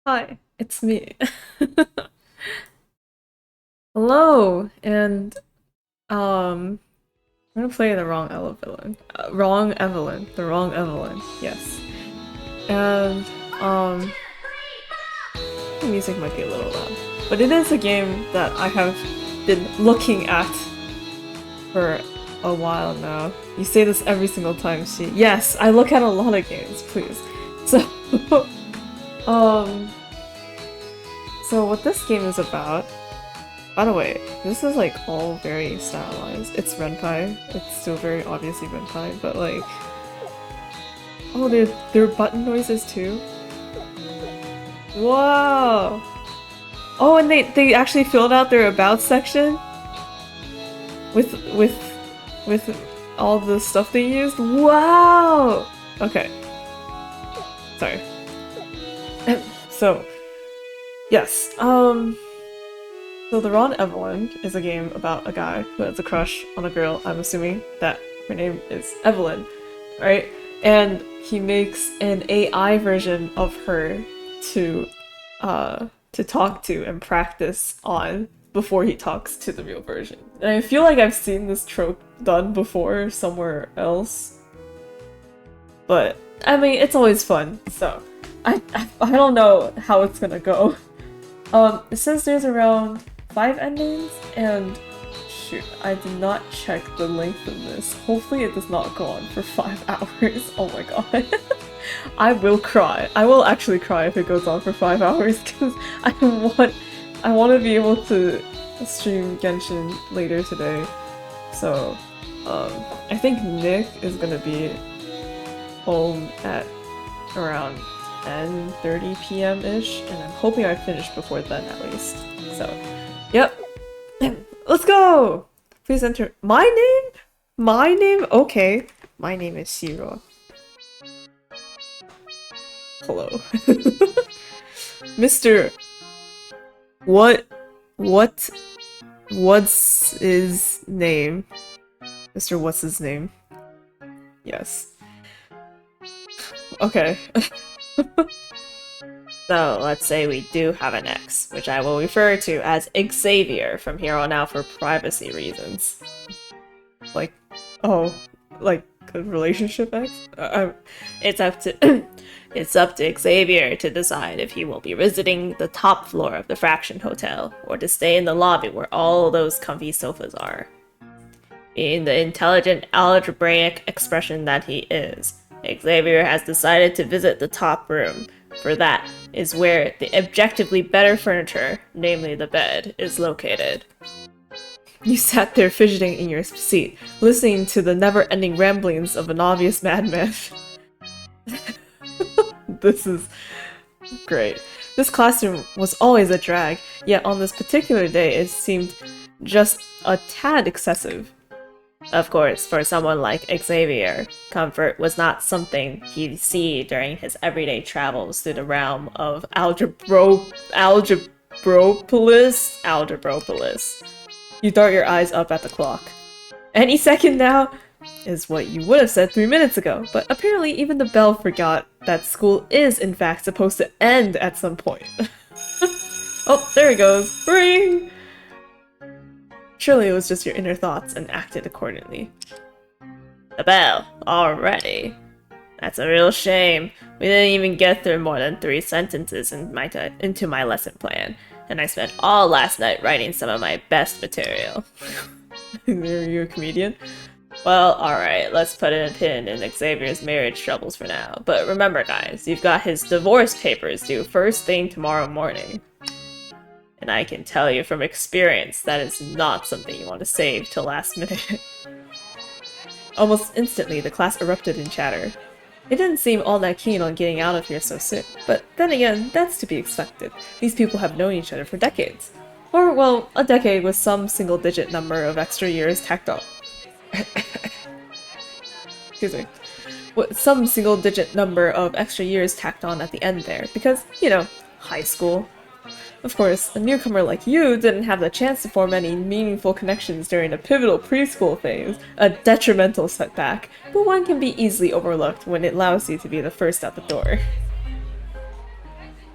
Hi, it's me. Hello, and I'm gonna play the wrong Evelyn. Wrong Evelyn. The wrong Evelyn. Yes. And the music might be a little loud, but it is a game that I have been looking at for a while now. You say this every single time she. Yes, I look at a lot of games, please. So, um, so what this game is about. By the way, this is like all very stylized. It's Renpai. It's still very obviously Renpai, but like, oh, there are button noises too. Wow. Oh, and they actually filled out their about section with with with all the stuff they used. Wow. Okay. Sorry. So, yes. So The Wrong Evelyn is a game about a guy who has a crush on a girl. I'm assuming that her name is Evelyn, right? And he makes an AI version of her to talk to and practice on before he talks to the real version. And I feel like I've seen this trope done before somewhere else, but I mean it's always fun. So I don't know how it's gonna go. It says there's around 5 endings, and shoot, I did not check the length of this. Hopefully it does not go on for 5 hours. Oh my god. I will cry. I will actually cry if it goes on for 5 hours, because I want to be able to stream Genshin later today. So, I think Nick is gonna be home at around 10:30 p.m.-ish, and I'm hoping I finish before then at least. So, yep. Let's go! Please enter my name? My name? Okay. My name is Shiro. Hello. Mr. What? What? What's his name? Mr. What's his name? Yes. Okay. So let's say we do have an X, which I will refer to as Xavier from here on out for privacy reasons. Like, oh, like a relationship ex? It's up to it's up to Xavier to decide if he will be visiting the top floor of the Fraction Hotel or to stay in the lobby where all those comfy sofas are. Being the intelligent algebraic expression that he is, Xavier has decided to visit the top room, for that is where the objectively better furniture, namely the bed, is located. You sat there fidgeting in your seat, listening to the never-ending ramblings of an obvious madman. This is great. This classroom was always a drag, yet on this particular day it seemed just a tad excessive. Of course, for someone like Xavier, comfort was not something he'd see during his everyday travels through the realm of algebropolis. You dart your eyes up at the clock. Any second now is what you would have said 3 minutes ago, but apparently even the bell forgot that school is in fact supposed to end at some point. Oh, there it goes. Ring! Surely it was just your inner thoughts and acted accordingly. The bell, already. That's a real shame. We didn't even get through more than 3 sentences into my lesson plan, and I spent all last night writing some of my best material. Are you a comedian? Well, alright, let's put a pin in Xavier's marriage troubles for now. But remember guys, you've got his divorce papers due first thing tomorrow morning. And I can tell you from experience that is not something you want to save till last minute. Almost instantly, the class erupted in chatter. They didn't seem all that keen on getting out of here so soon, but then again, that's to be expected. These people have known each other for decades. Or, well, a decade with some single-digit number of extra years tacked on. Excuse me. With some single-digit number of extra years tacked on at the end there, because, you know, high school. Of course, a newcomer like you didn't have the chance to form any meaningful connections during the pivotal preschool phase, a detrimental setback, but one can be easily overlooked when it allows you to be the first out the door.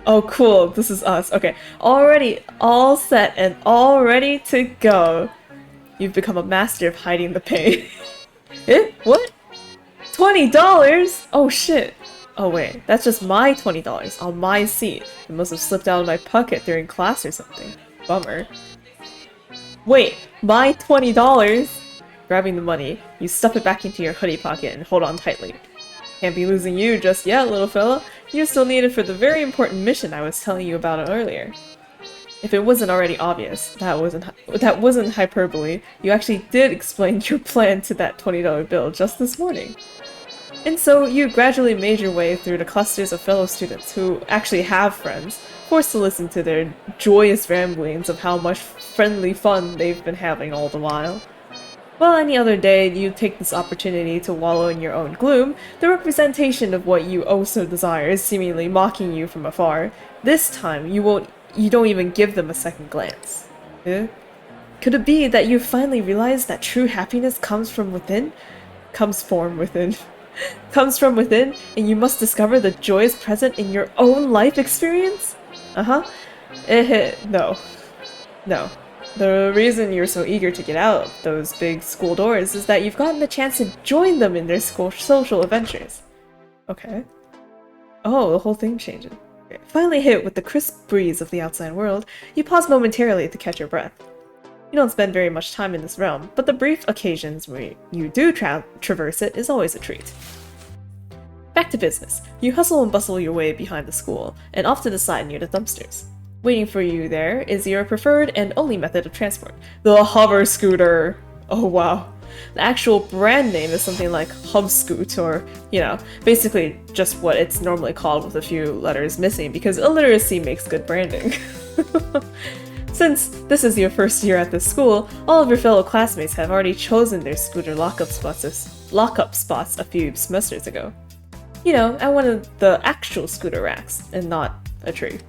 Oh, cool. This is us. Okay. Already all set and all ready to go. You've become a master of hiding the pain. Eh? What? $20? Oh shit. Oh wait, that's just my $20 on my seat. It must have slipped out of my pocket during class or something. Bummer. Wait, my $20? Grabbing the money, you stuff it back into your hoodie pocket and hold on tightly. Can't be losing you just yet, little fella. You're still needed for the very important mission I was telling you about earlier. If it wasn't already obvious, that wasn't hyperbole. You actually did explain your plan to that $20 bill just this morning. And so you gradually made your way through the clusters of fellow students who actually have friends, forced to listen to their joyous ramblings of how much friendly fun they've been having all the while. While any other day you'd take this opportunity to wallow in your own gloom, the representation of what you oh so desire is seemingly mocking you from afar. This time you don't even give them a second glance. Eh? Could it be that you finally realized that true happiness comes from within? Comes from within, and you must discover the joys present in your own life experience? Uh-huh. No. No. The reason you're so eager to get out those big school doors is that you've gotten the chance to join them in their school social adventures. Okay. Oh, the whole thing changing. Okay. Finally hit with the crisp breeze of the outside world, you pause momentarily to catch your breath. You don't spend very much time in this realm, but the brief occasions where you do traverse it is always a treat. Back to business. You hustle and bustle your way behind the school, and off to the side near the dumpsters. Waiting for you there is your preferred and only method of transport, the hover scooter. Oh wow. The actual brand name is something like Hubscoot, or, you know, basically just what it's normally called with a few letters missing, because illiteracy makes good branding. Since this is your first year at this school, all of your fellow classmates have already chosen their scooter lockup spots a few semesters ago. You know, at one of the actual scooter racks, and not a tree.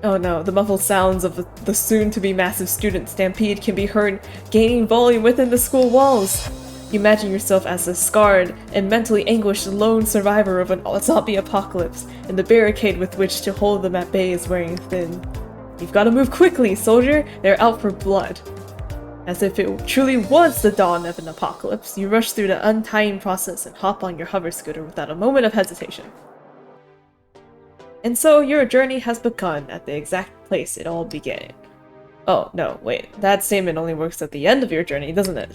Oh no, the muffled sounds of the soon-to-be massive student stampede can be heard gaining volume within the school walls. You imagine yourself as a scarred and mentally anguished lone survivor of a zombie apocalypse, and the barricade with which to hold them at bay is wearing thin. You've got to move quickly, soldier! They're out for blood. As if it truly was the dawn of an apocalypse, you rush through the untying process and hop on your hover scooter without a moment of hesitation. And so your journey has begun at the exact place it all began. Oh, no, wait. That statement only works at the end of your journey, doesn't it?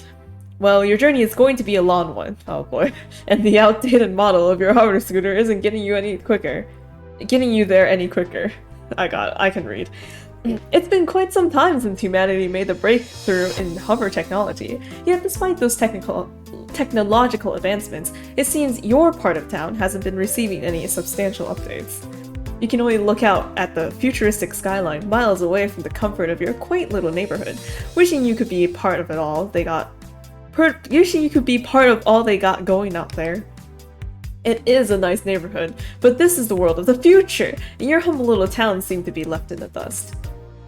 Well, your journey is going to be a long one. Oh boy. And the outdated model of your hover scooter isn't getting you there any quicker. I can read. It's been quite some time since humanity made the breakthrough in hover technology, yet despite those technological advancements, it seems your part of town hasn't been receiving any substantial updates. You can only look out at the futuristic skyline miles away from the comfort of your quaint little neighborhood, wishing you could be part of all they got going out there. It is a nice neighborhood, but this is the world of the future, and your humble little town seemed to be left in the dust.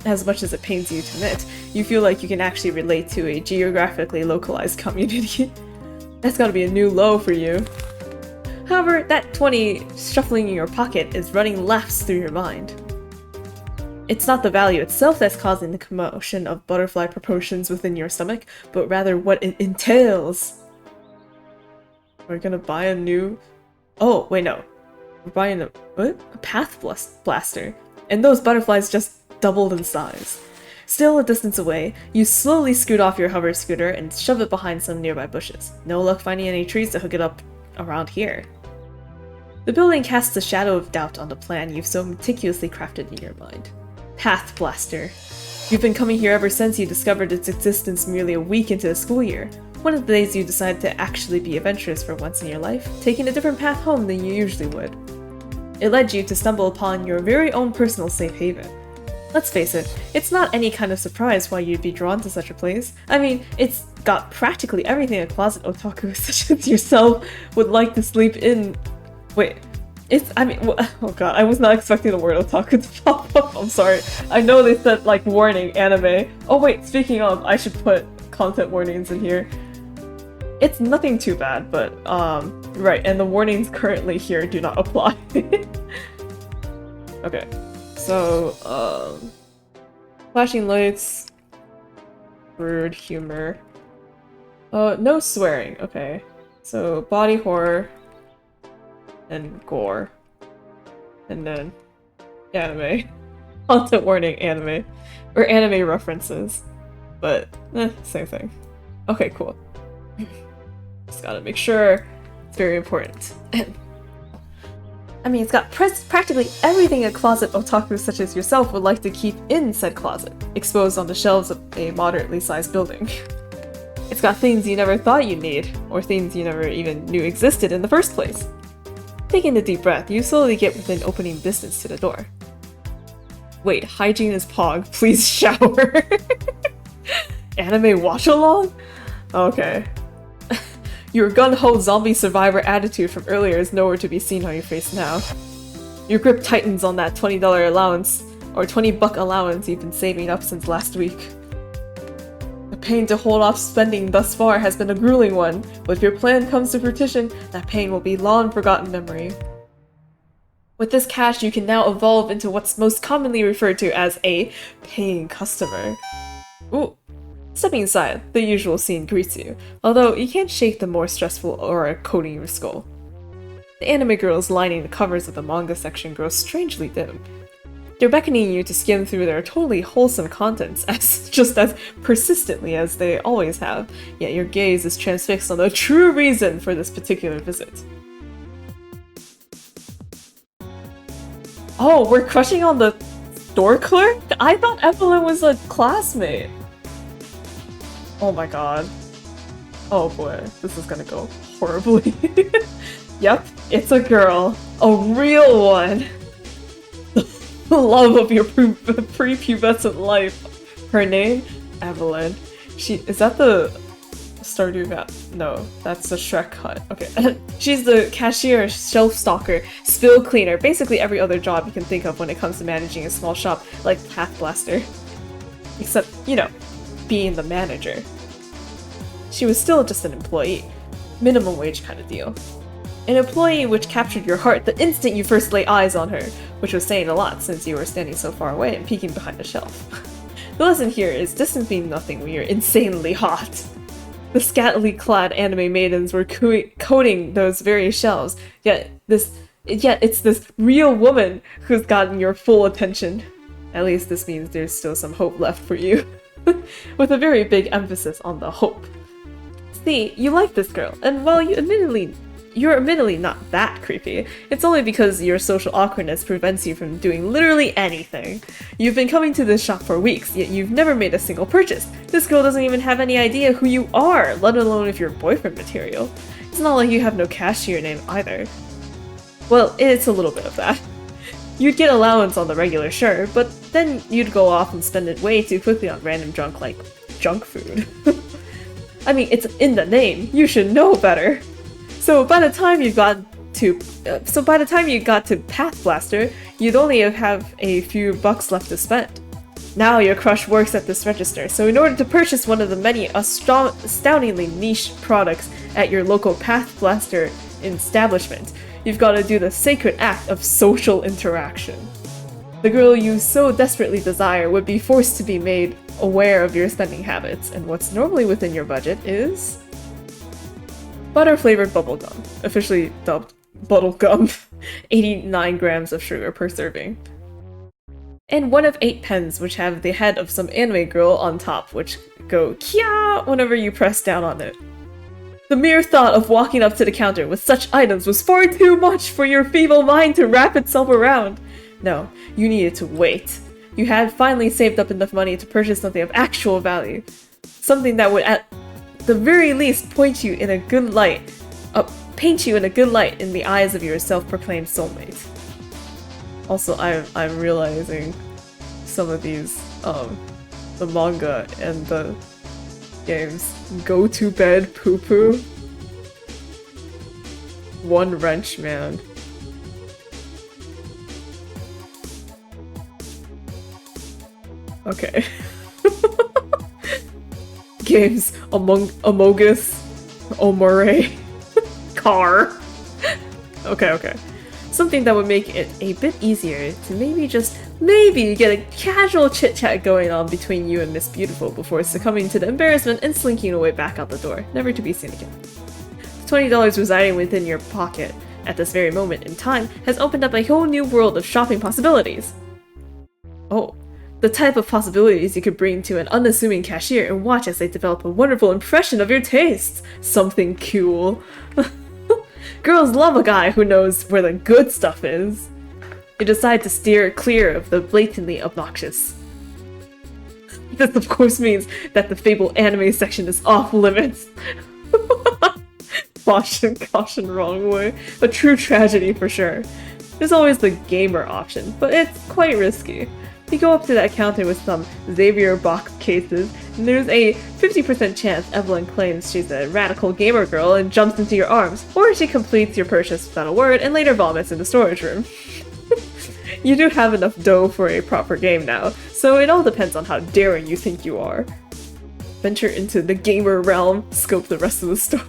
As much as it pains you to admit, you feel like you can actually relate to a geographically localized community. That's gotta be a new low for you. However, that 20 shuffling in your pocket is running laps through your mind. It's not the value itself that's causing the commotion of butterfly proportions within your stomach, but rather what it entails. We're gonna buy a new... Oh, wait, no. We're buying a path blaster. And those butterflies just doubled in size. Still a distance away, you slowly scoot off your hover scooter and shove it behind some nearby bushes. No luck finding any trees to hook it up around here. The building casts a shadow of doubt on the plan you've so meticulously crafted in your mind. Path Blaster. You've been coming here ever since you discovered its existence merely a week into the school year. One of the days you decided to actually be adventurous for once in your life, taking a different path home than you usually would. It led you to stumble upon your very own personal safe haven. Let's face it, it's not any kind of surprise why you'd be drawn to such a place. I mean, it's got practically everything a closet otaku such as yourself would like to sleep in. Wait, oh god, I was not expecting the word otaku to pop up, I'm sorry. I know they said, like, warning, anime. Oh wait, speaking of, I should put content warnings in here. It's nothing too bad, but, right, and the warnings currently here do not apply. Okay. So, flashing lights, rude humor. No swearing, okay. So, body horror, and gore. And then, anime. Content warning, anime. Or anime references. But, same thing. Okay, cool. Just gotta make sure. It's very important. I mean, it's got practically everything a closet otaku such as yourself would like to keep in said closet, exposed on the shelves of a moderately sized building. It's got things you never thought you'd need, or things you never even knew existed in the first place. Taking a deep breath, you slowly get within opening distance to the door. Wait, hygiene is pog, please shower. Anime watch-along? Okay. Your gun-ho zombie survivor attitude from earlier is nowhere to be seen on your face now. Your grip tightens on that $20 allowance, or $20 allowance you've been saving up since last week. The pain to hold off spending thus far has been a grueling one, but if your plan comes to fruition, that pain will be long-forgotten memory. With this cash, you can now evolve into what's most commonly referred to as a paying customer. Ooh. Stepping inside, the usual scene greets you, although you can't shake the more stressful aura coating your skull. The anime girls lining the covers of the manga section grow strangely dim. They're beckoning you to skim through their totally wholesome contents just as persistently as they always have, yet your gaze is transfixed on the true reason for this particular visit. Oh, we're crushing on the store clerk? I thought Evelyn was a classmate. Oh my god. Oh boy, this is gonna go horribly. Yep, it's a girl. A real one. The love of your prepubescent life. Her name? Evelyn. Is that the Stardew Valley? No, that's the Shrek hut. Okay. She's the cashier, shelf stalker, spill cleaner, basically every other job you can think of when it comes to managing a small shop like Path Blaster. Except, you know, being the manager. She was still just an employee. Minimum wage kind of deal. An employee which captured your heart the instant you first lay eyes on her, which was saying a lot since you were standing so far away and peeking behind a shelf. The lesson here is distance means nothing when you're insanely hot. The scantily clad anime maidens were coating those very shelves, yet it's this real woman who's gotten your full attention. At least this means there's still some hope left for you. With a very big emphasis on the hope. See, you like this girl, and while you're admittedly not that creepy, it's only because your social awkwardness prevents you from doing literally anything. You've been coming to this shop for weeks, yet you've never made a single purchase. This girl doesn't even have any idea who you are, let alone if you're boyfriend material. It's not like you have no cash to your name either. Well, it's a little bit of that. You'd get allowance on the regular, sure, but then you'd go off and spend it way too quickly on random junk like junk food. I mean, it's in the name. You should know better. So by the time you got to Path Blaster, you'd only have a few bucks left to spend. Now your crush works at this register, so in order to purchase one of the many astoundingly niche products at your local Path Blaster establishment, you've got to do the sacred act of social interaction. The girl you so desperately desire would be forced to be made aware of your spending habits, and what's normally within your budget is butter-flavored bubblegum, officially dubbed Bubblegum, 89 grams of sugar per serving. And one of 8 pens which have the head of some anime girl on top, which go kya whenever you press down on it. The mere thought of walking up to the counter with such items was far too much for your feeble mind to wrap itself around. No, you needed to wait. You had finally saved up enough money to purchase something of actual value. Something that would at the very least paint you in a good light in the eyes of your self-proclaimed soulmate. Also, I'm realizing some of these, the manga and the games go to bed poo-poo. One wrench, man. Okay. Games Amogus, Omore, Car. Okay. Something that would make it a bit easier to maybe get a casual chit-chat going on between you and Miss Beautiful before succumbing to the embarrassment and slinking away back out the door, never to be seen again. The $20 residing within your pocket at this very moment in time has opened up a whole new world of shopping possibilities. Oh, the type of possibilities you could bring to an unassuming cashier and watch as they develop a wonderful impression of your tastes. Something cool. Girls love a guy who knows where the good stuff is. You decide to steer clear of the blatantly obnoxious. This of course means that the fabled anime section is off limits. Caution, wrong way. A true tragedy for sure. There's always the gamer option, but it's quite risky. You go up to that counter with some Xavier box cases, and there's a 50% chance Evelyn claims she's a radical gamer girl and jumps into your arms, or she completes your purchase without a word and later vomits in the storage room. You do have enough dough for a proper game now, so it all depends on how daring you think you are. Venture into the gamer realm, scope the rest of the store.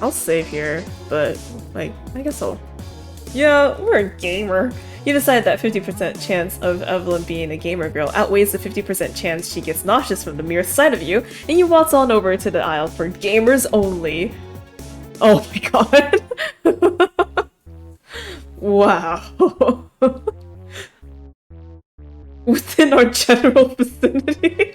I'll save here, but, like, I guess I'll... Yeah, we're a gamer. You decide that 50% chance of Evelyn being a gamer girl outweighs the 50% chance she gets nauseous from the mere sight of you, and you waltz on over to the aisle for gamers only. Oh my god. Wow. Within our general vicinity.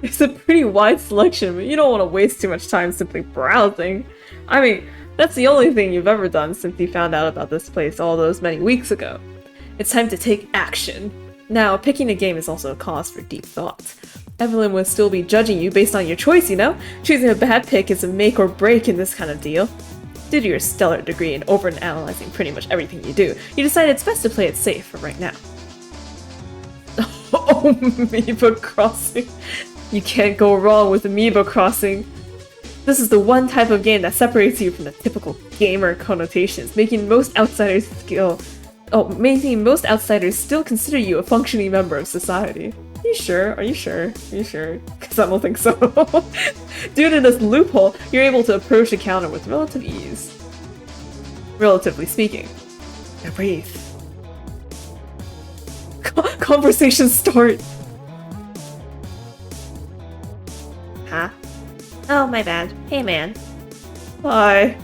It's a pretty wide selection, but you don't want to waste too much time simply browsing. I mean, that's the only thing you've ever done since you found out about this place all those many weeks ago. It's time to take action. Now, picking a game is also a cause for deep thought. Evelyn will still be judging you based on your choice, you know? Choosing a bad pick is a make or break in this kind of deal. Due to your stellar degree in overanalyzing pretty much everything you do, you decide it's best to play it safe for right now. Oh, Amoeba Crossing. You can't go wrong with Amoeba Crossing. This is the one type of game that separates you from the typical gamer connotations, making most outsiders still consider you a functioning member of society. Are you sure? Are you sure? Are you sure? Because I don't think so. Due to this loophole, you're able to approach the counter with relative ease. Relatively speaking. Now breathe. Conversation start! Huh? Oh, my bad. Hey, man. Hi.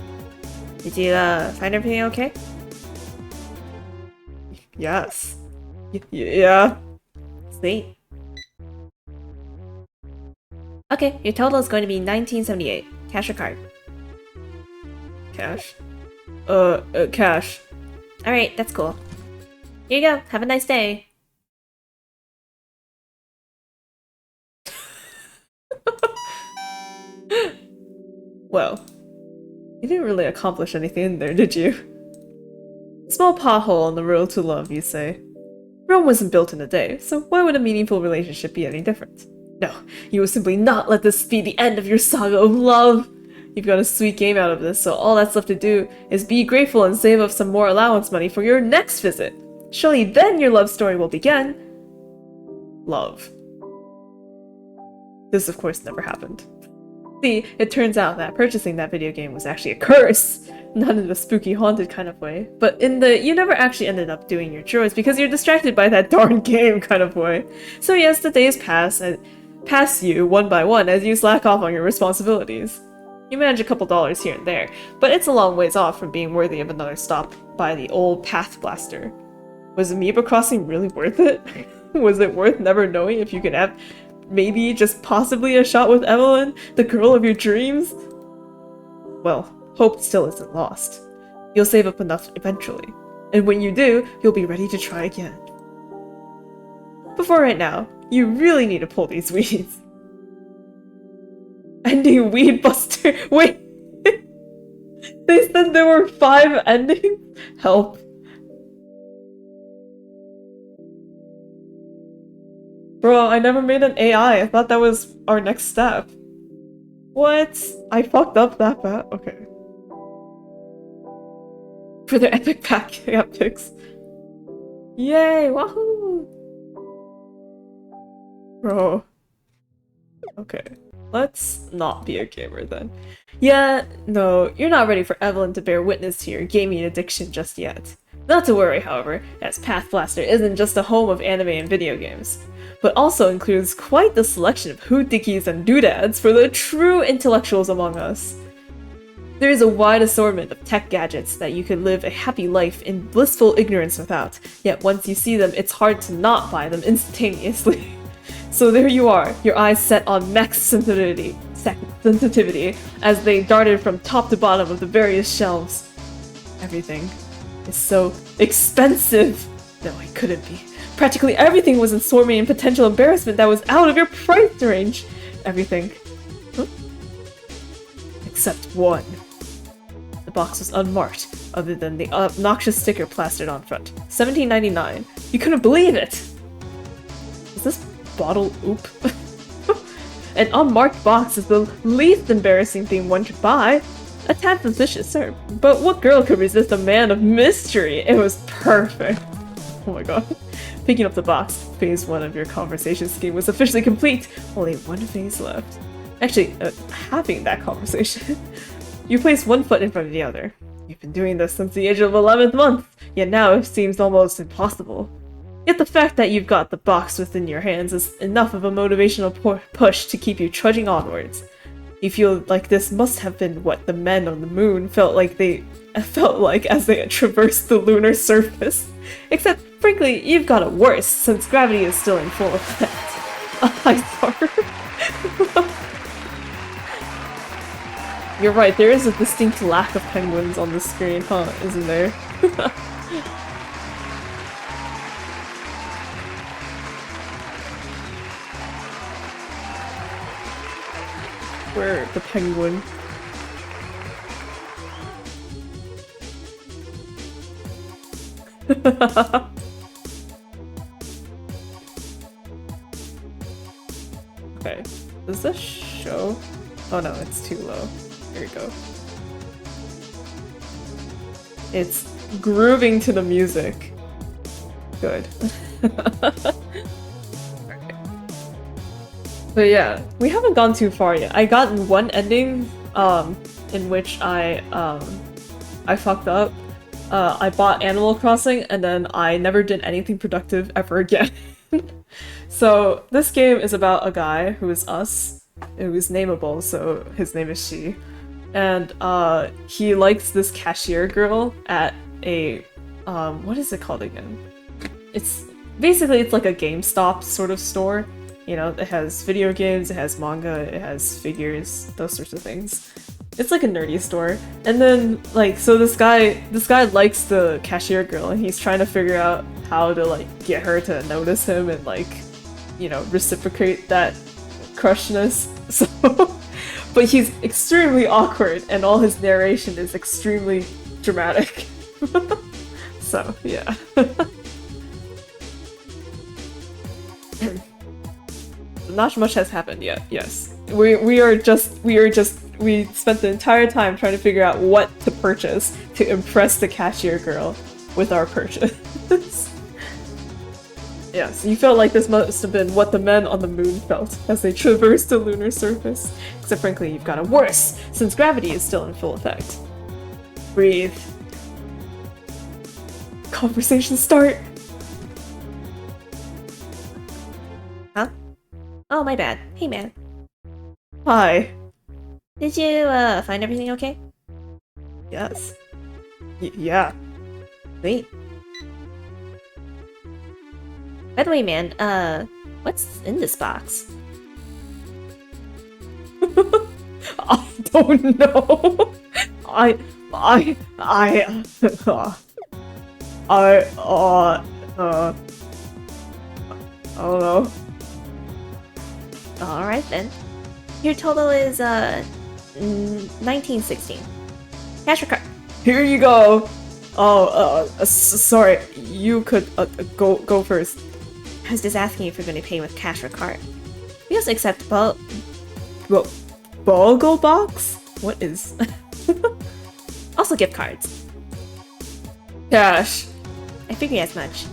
Did you, find everything okay? Yes. Yeah. Sweet. Okay, your total is going to be $19.78. Cash or card? Cash. Cash. Alright, that's cool. Here you go. Have a nice day. Well, you didn't really accomplish anything in there, did you? Small pothole on the road to love, you say. Rome wasn't built in a day, so why would a meaningful relationship be any different? No, you will simply not let this be the end of your saga of love! You've got a sweet game out of this, so all that's left to do is be grateful and save up some more allowance money for your next visit. Surely then your love story will begin. Love. This, of course, never happened. See, it turns out that purchasing that video game was actually a curse! Not in the spooky haunted kind of way, but in the you never actually ended up doing your chores because you're distracted by that darn game kind of way. So yes, the days pass you one by one as you slack off on your responsibilities. You manage a couple dollars here and there, but it's a long ways off from being worthy of another stop by the old Path Blaster. Was Amoeba Crossing really worth it? Was it worth never knowing if you could have maybe just possibly a shot with Evelyn, the girl of your dreams? Well, hope still isn't lost. You'll save up enough eventually, and when you do, you'll be ready to try again. But for right now, you really need to pull these weeds. Ending Weed Buster. Wait! They said there were 5 endings? Help. Bro, I never made an AI. I thought that was our next step. What? I fucked up that bad? Okay. For their epic pack epics. Yay! Wahoo! Bro. Okay. Let's not be a gamer then. Yeah, no, you're not ready for Evelyn to bear witness to your gaming addiction just yet. Not to worry, however, as Path Blaster isn't just a home of anime and video games, but also includes quite the selection of hootikis and doodads for the true intellectuals among us. There is a wide assortment of tech gadgets that you could live a happy life in blissful ignorance without, yet once you see them, it's hard to not buy them instantaneously. So there you are, your eyes set on max sensitivity as they darted from top to bottom of the various shelves. Everything is so expensive! No, it couldn't be. Practically everything was in swarming and potential embarrassment that was out of your price range. Everything. Huh? Except one. The box was unmarked, other than the obnoxious sticker plastered on front. $17.99. You couldn't believe it! Is this bottle oop? An unmarked box is the least embarrassing thing one could buy. A tad suspicious, sir, but what girl could resist a man of mystery? It was perfect. Oh my god. Picking up the box, phase 1 of your conversation scheme was officially complete. Only one phase left. Actually, having that conversation. You place one foot in front of the other. You've been doing this since the age of 11th month, yet now it seems almost impossible. Yet the fact that you've got the box within your hands is enough of a motivational push to keep you trudging onwards. You feel like this must have been what the men on the moon felt like as they had traversed the lunar surface. Except, frankly, you've got it worse, since gravity is still in full effect. I sorry. You're right, there is a distinct lack of penguins on the screen, huh? Isn't there? Where the penguin? Okay, does this show? Oh no, it's too low. There you go. It's grooving to the music. Good. But yeah, we haven't gone too far yet. I got one ending, in which I fucked up. I bought Animal Crossing and then I never did anything productive ever again. So this game is about a guy who is us, who is nameable, so his name is she. And he likes this cashier girl at a, what is it called again? It's like a GameStop sort of store. You know, it has video games, it has manga, it has figures, those sorts of things. It's like a nerdy store. And then, like, so this guy likes the cashier girl and he's trying to figure out how to, like, get her to notice him and, like, you know, reciprocate that crushness. So, but he's extremely awkward and all his narration is extremely dramatic. So, yeah. Not much has happened yet, yes. We spent the entire time trying to figure out what to purchase to impress the cashier girl with our purchase. Yes, you felt like this must have been what the men on the moon felt as they traversed the lunar surface. Except frankly, you've got it worse, since gravity is still in full effect. Breathe. Conversation start! Huh? Oh, my bad. Hey, man. Hi. Did you, find everything okay? Yes. Yeah. Sweet. By the way, man, what's in this box? I don't know. I don't know. Alright then. Your total is, 1916. Cash or card? Here you go. Oh, sorry. You could go first. I was just asking if you're going to pay with cash or card. We also accept Bogle box? What is? also gift cards. Cash. I figured as much.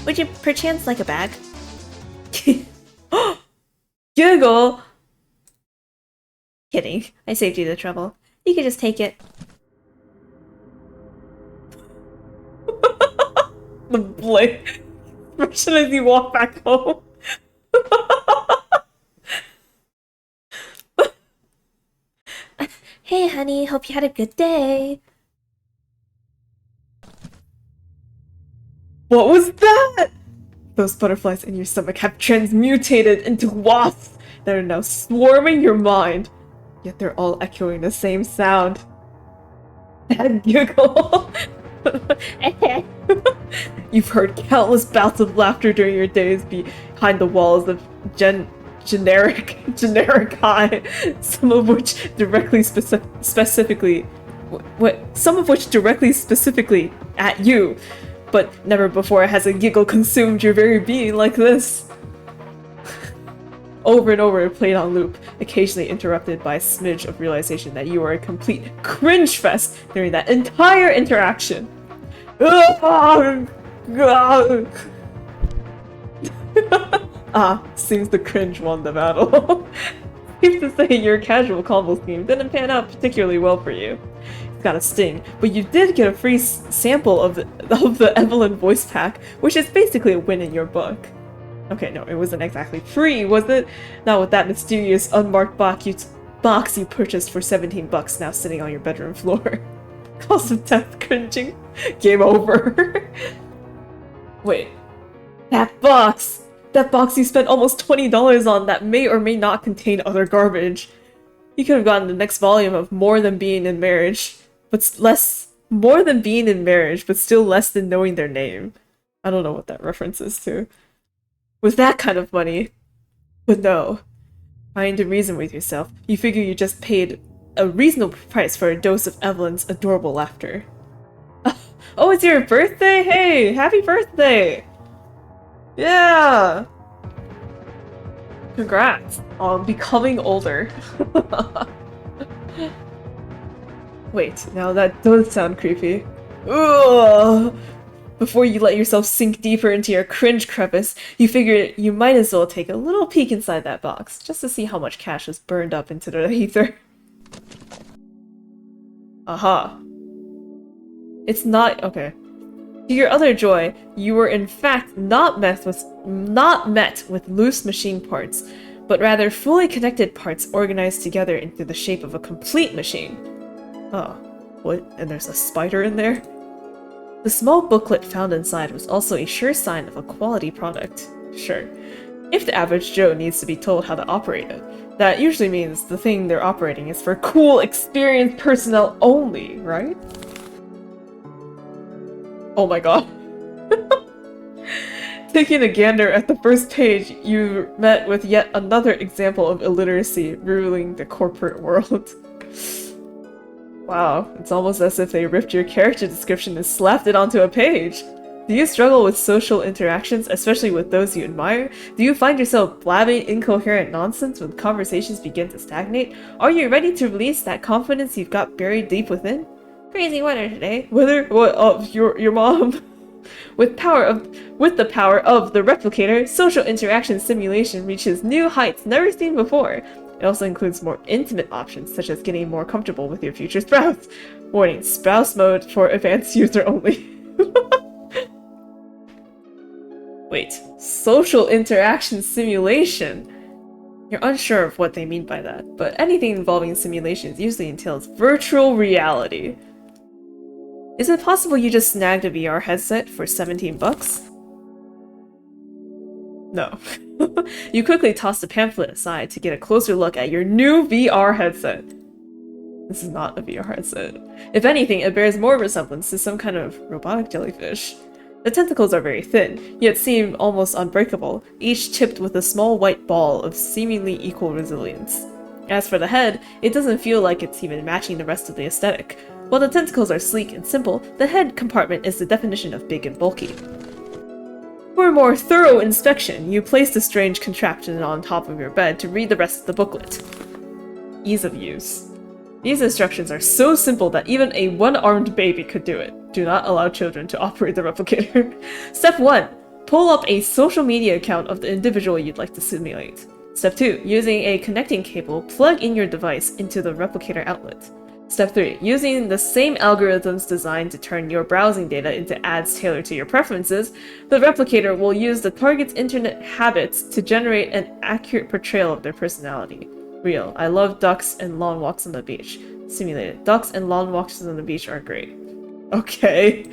Would you perchance like a bag? giggle! Kidding. I saved you the trouble. You can just take it. The blank expression as you walk back home. Hey, honey, hope you had a good day. What was that? Those butterflies in your stomach have transmutated into wasps that are now swarming your mind. Yet they're all echoing the same sound. That giggle. You've heard countless bouts of laughter during your days behind the walls of generic high, some of which directly specifically at you, but never before has a giggle consumed your very being like this. Over and over, played on loop, occasionally interrupted by a smidge of realization that you are a complete cringe fest during that entire interaction. Seems the cringe won the battle. Safe to say your casual combo scheme didn't pan out particularly well for you. It's got a sting, but you did get a free sample of the Evelyn voice pack, which is basically a win in your book. Okay, no, it wasn't exactly free, was it? Not with that mysterious unmarked box you purchased for 17 bucks now sitting on your bedroom floor. Cost of death cringing. Game over. Wait. That box! That box you spent almost $20 on that may or may not contain other garbage. You could have gotten the next volume of More Than Being in Marriage, but More Than Being in Marriage, but still less than knowing their name. I don't know what that reference is to. With that kind of money. But no. Trying to reason with yourself, you figure you just paid a reasonable price for a dose of Evelyn's adorable laughter. Oh, it's your birthday? Hey, happy birthday! Yeah! Congrats on becoming older. Wait, now that does sound creepy. Ugh! Before you let yourself sink deeper into your cringe crevice, you figure you might as well take a little peek inside that box, just to see how much cash was burned up into the ether. Aha. It's not- okay. To your other joy, you were in fact not met with loose machine parts, but rather fully connected parts organized together into the shape of a complete machine. Oh, what? And there's a spider in there? The small booklet found inside was also a sure sign of a quality product. Sure. If the average Joe needs to be told how to operate it, that usually means the thing they're operating is for cool, experienced personnel only, right? Oh my god. Taking a gander at the first page, you met with yet another example of illiteracy ruling the corporate world. Wow, it's almost as if they ripped your character description and slapped it onto a page. Do you struggle with social interactions, especially with those you admire? Do you find yourself blabbing incoherent nonsense when conversations begin to stagnate? Are you ready to release that confidence you've got buried deep within? Crazy weather today. Weather? What? Oh, your mom. With the power of the replicator, social interaction simulation reaches new heights never seen before. It also includes more intimate options, such as getting more comfortable with your future spouse. Warning, spouse mode for advanced user only. Wait, social interaction simulation? You're unsure of what they mean by that, but anything involving simulations usually entails virtual reality. Is it possible you just snagged a VR headset for 17 bucks? No. You quickly toss the pamphlet aside to get a closer look at your new VR headset. This is not a VR headset. If anything, it bears more resemblance to some kind of robotic jellyfish. The tentacles are very thin, yet seem almost unbreakable, each tipped with a small white ball of seemingly equal resilience. As for the head, it doesn't feel like it's even matching the rest of the aesthetic. While the tentacles are sleek and simple, the head compartment is the definition of big and bulky. For a more thorough inspection, you place the strange contraption on top of your bed to read the rest of the booklet. Ease of use. These instructions are so simple that even a one-armed baby could do it. Do not allow children to operate the replicator. Step 1. Pull up a social media account of the individual you'd like to simulate. Step 2. Using a connecting cable, plug in your device into the replicator outlet. Step 3. Using the same algorithms designed to turn your browsing data into ads tailored to your preferences, the replicator will use the target's internet habits to generate an accurate portrayal of their personality. Real. I love ducks and long walks on the beach. Simulated. Ducks and long walks on the beach are great. Okay.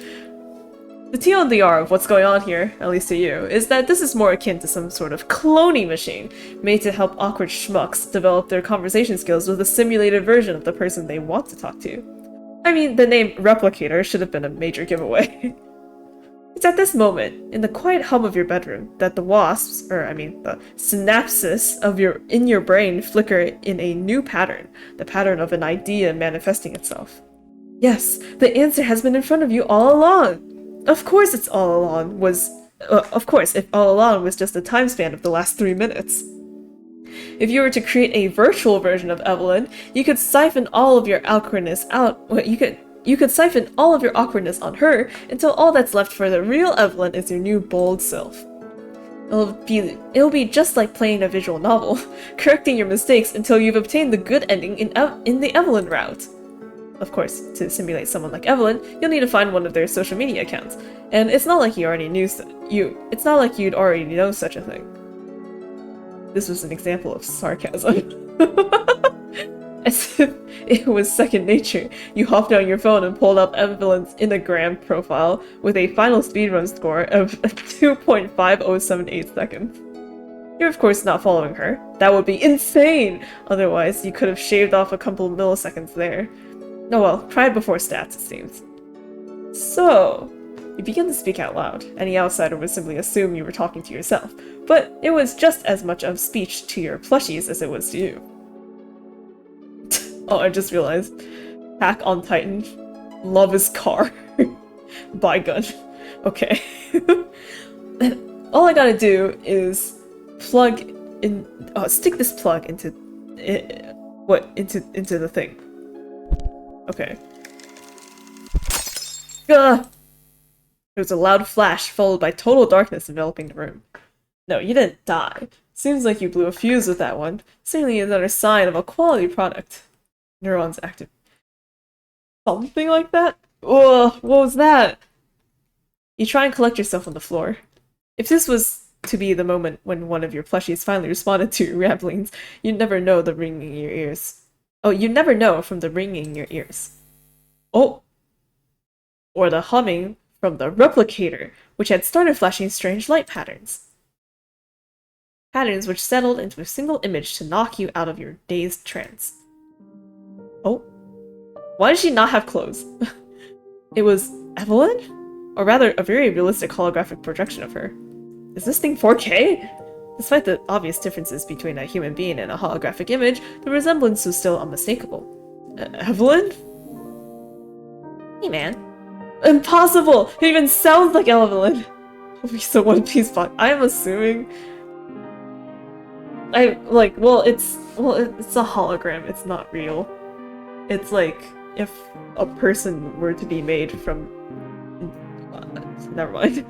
The TLDR of what's going on here, at least to you, is that this is more akin to some sort of cloning machine made to help awkward schmucks develop their conversation skills with a simulated version of the person they want to talk to. I mean, the name Replicator should have been a major giveaway. It's at this moment, in the quiet hum of your bedroom, that the the synapses in your brain flicker in a new pattern, the pattern of an idea manifesting itself. Yes, the answer has been in front of you all along! Of course if all along was just a time span of the last 3 minutes. If you were to create a virtual version of Evelyn, you could siphon all of your awkwardness out. You could siphon all of your awkwardness on her until all that's left for the real Evelyn is your new bold self. It'll be just like playing a visual novel, correcting your mistakes until you've obtained the good ending in the Evelyn route. Of course, to simulate someone like Evelyn, you'll need to find one of their social media accounts, and it's not like you'd already know such a thing. This was an example of sarcasm. As if it was second nature, you hopped on your phone and pulled up Evelyn's Instagram profile with a final speedrun score of 2.5078 seconds. You're of course not following her. That would be insane! Otherwise, you could have shaved off a couple milliseconds there. Oh well, pride before stats, it seems. So, you begin to speak out loud. Any outsider would simply assume you were talking to yourself, but it was just as much of speech to your plushies as it was to you. Oh, I just realized. Attack on Titan. Love is car. Buy gun. Okay. All I gotta do is stick this plug into the thing. Okay. There was a loud flash, followed by total darkness enveloping the room. No, you didn't die. Seems like you blew a fuse with that one. Certainly another sign of a quality product. Neurons active. Something like that? Ugh, what was that? You try and collect yourself on the floor. If this was to be the moment when one of your plushies finally responded to your ramblings, you'd never know the ringing in your ears. Oh, you never know from the ringing in your ears. Oh! Or the humming from the replicator, which had started flashing strange light patterns. Patterns which settled into a single image to knock you out of your dazed trance. Oh? Why did she not have clothes? It was Evelyn? Or rather, a very realistic holographic projection of her. Is this thing 4K? Despite the obvious differences between a human being and a holographic image, the resemblance was still unmistakable. Evelyn? Hey man. Impossible! It even sounds like Evelyn! Hope he's a One Piece bot. I am assuming... it's a hologram, it's not real. It's like, if a person were to be made from... never mind.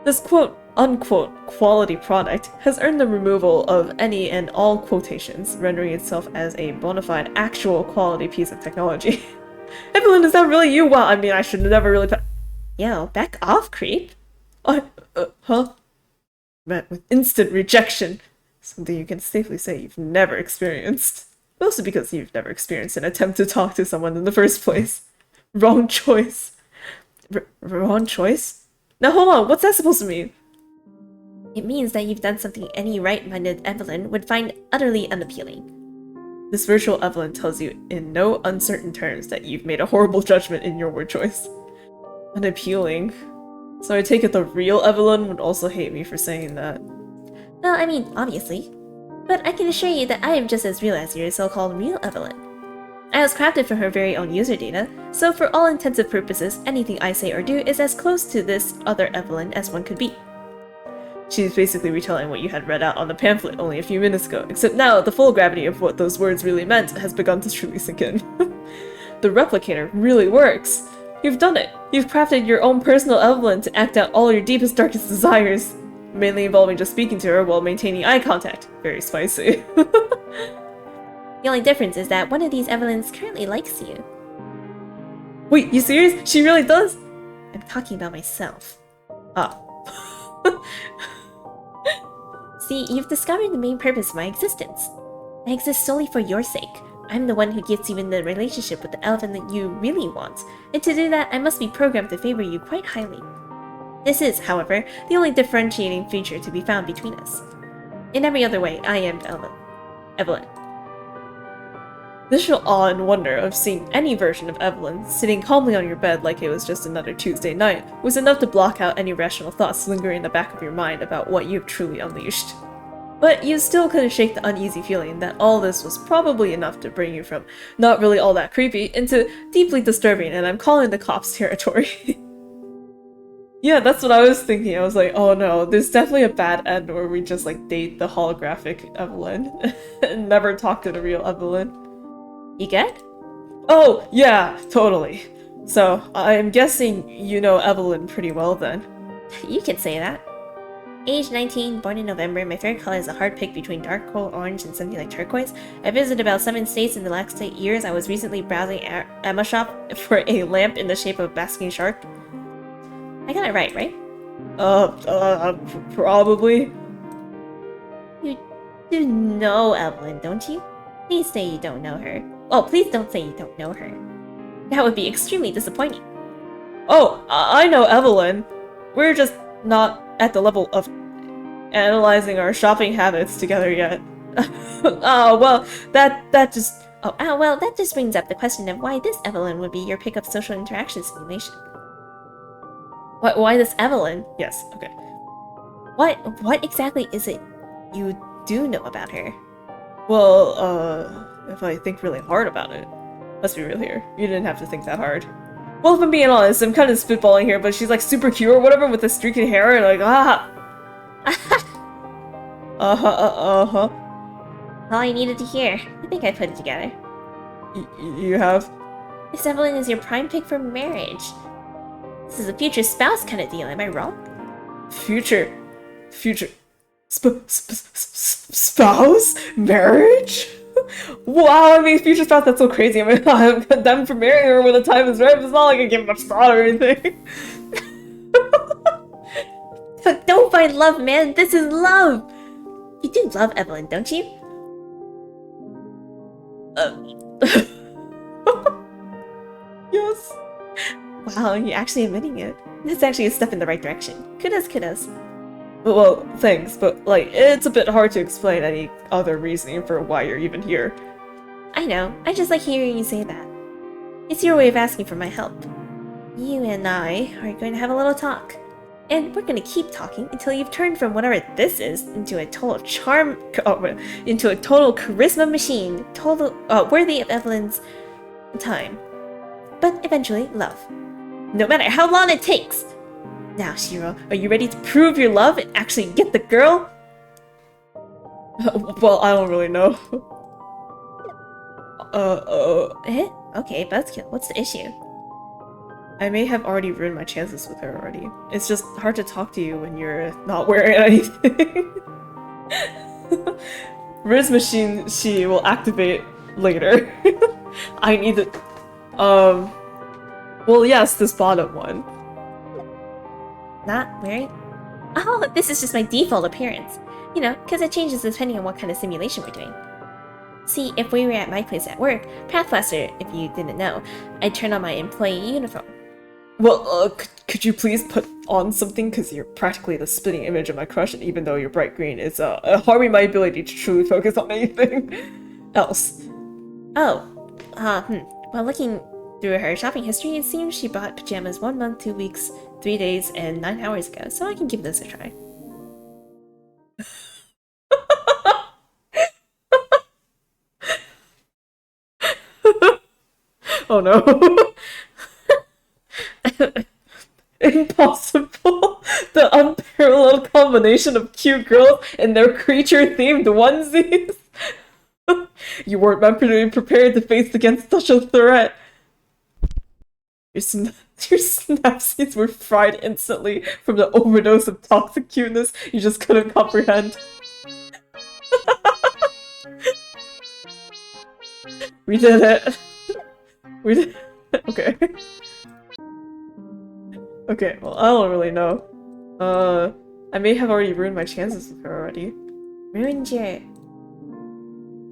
This quote-unquote quality product has earned the removal of any and all quotations, rendering itself as a bona fide actual quality piece of technology. Evelyn, is that really you? Well, I mean, I should never really Yo, back off, creep. Huh? Met with instant rejection. Something you can safely say you've never experienced. Mostly because you've never experienced an attempt to talk to someone in the first place. Wrong choice. Wrong choice? Now hold on, what's that supposed to mean? It means that you've done something any right-minded Evelyn would find utterly unappealing. This virtual Evelyn tells you in no uncertain terms that you've made a horrible judgment in your word choice. Unappealing. So I take it the real Evelyn would also hate me for saying that. Well, I mean, obviously. But I can assure you that I am just as real as your so-called real Evelyn. I was crafted for her very own user data, so for all intensive purposes, anything I say or do is as close to this other Evelyn as one could be. She's basically retelling what you had read out on the pamphlet only a few minutes ago, except now the full gravity of what those words really meant has begun to truly sink in. The replicator really works! You've done it! You've crafted your own personal Evelyn to act out all your deepest, darkest desires! mainly involving just speaking to her while maintaining eye contact. Very spicy. The only difference is that one of these Evelyns currently likes you. Wait, you serious? She really does? I'm talking about myself. Ah. See, you've discovered the main purpose of my existence. I exist solely for your sake. I'm the one who gets you in the relationship with the elephant that you really want, and to do that, I must be programmed to favor you quite highly. This is, however, the only differentiating feature to be found between us. In every other way, I am Evelyn. The initial awe and wonder of seeing any version of Evelyn sitting calmly on your bed like it was just another Tuesday night was enough to block out any rational thoughts lingering in the back of your mind about what you've truly unleashed. But you still couldn't shake the uneasy feeling that all this was probably enough to bring you from not really all that creepy into deeply disturbing and I'm calling the cops territory. Yeah, that's what I was thinking. I was like, oh no, there's definitely a bad end where we just like date the holographic Evelyn and never talk to the real Evelyn. You good? Oh, yeah, totally. So, I'm guessing you know Evelyn pretty well then. You can say that. Age 19, born in November, my favorite color is a hard pick between dark coal orange and something like turquoise. I visited about 7 states in the last 8 years. I was recently browsing Emma Shop for a lamp in the shape of a basking shark. I got it right? Probably. You do know Evelyn, don't you? Please say you don't know her. Oh, please don't say you don't know her. That would be extremely disappointing. Oh, I know Evelyn. We're just not at the level of analyzing our shopping habits together yet. Oh, well, that just... Well, that just brings up the question of why this Evelyn would be your pick-up social interaction simulation. Why this Evelyn? Yes, okay. What exactly is it you do know about her? Well, if I think really hard about it. Let's be real here. You didn't have to think that hard. Well, if I'm being honest, I'm kind of spitballing here, but she's like super cute or whatever with the streaky hair and like, ah! Uh-huh. All I needed to hear. I think I put it together. You have? This Evelyn is your prime pick for marriage. This is a future spouse kind of deal, am I wrong? Future spouse? Marriage? Wow, I mean, future spouse, that's so crazy. I mean, I'm condemned for marrying her when the time is right, but it's not like I give much thought or anything. But don't find love, man. This is love. You do love Evelyn, don't you? Yes. Wow, you're actually admitting it. That's actually a step in the right direction. Kudos. Well, thanks, but, like, it's a bit hard to explain any other reasoning for why you're even here. I know. I just like hearing you say that. It's your way of asking for my help. You and I are going to have a little talk. And we're going to keep talking until you've turned from whatever this is into a total into a total charisma machine, worthy of Evelyn's time. But eventually, love. No matter how long it takes! Now, Shiro, are you ready to prove your love and actually get the girl? Well, I don't really know. Okay, Buzzkill, what's the issue? I may have already ruined my chances with her already. It's just hard to talk to you when you're not wearing anything. Riz machine, she will activate later. I need to... Well, yes, this bottom one. Not wearing? Oh, this is just my default appearance. You know, because it changes depending on what kind of simulation we're doing. See, if we were at my place at work, Pathfaster, if you didn't know, I'd turn on my employee uniform. Well, could you please put on something? Because you're practically the spitting image of my crush, and even though you're bright green, it's harming my ability to truly focus on anything else. Oh, Well, looking through her shopping history, it seems she bought pajamas 1 month, 2 weeks, 3 days, and 9 hours ago, so I can give this a try. Oh no. Impossible! The unparalleled combination of cute girls and their creature-themed onesies! You weren't meant to be prepared to face against such a threat. Your, your synapses were fried instantly from the overdose of toxic cuteness you just couldn't comprehend. We did it. We did. Okay. Okay, well, I don't really know. I may have already ruined my chances with her already. Ruined your...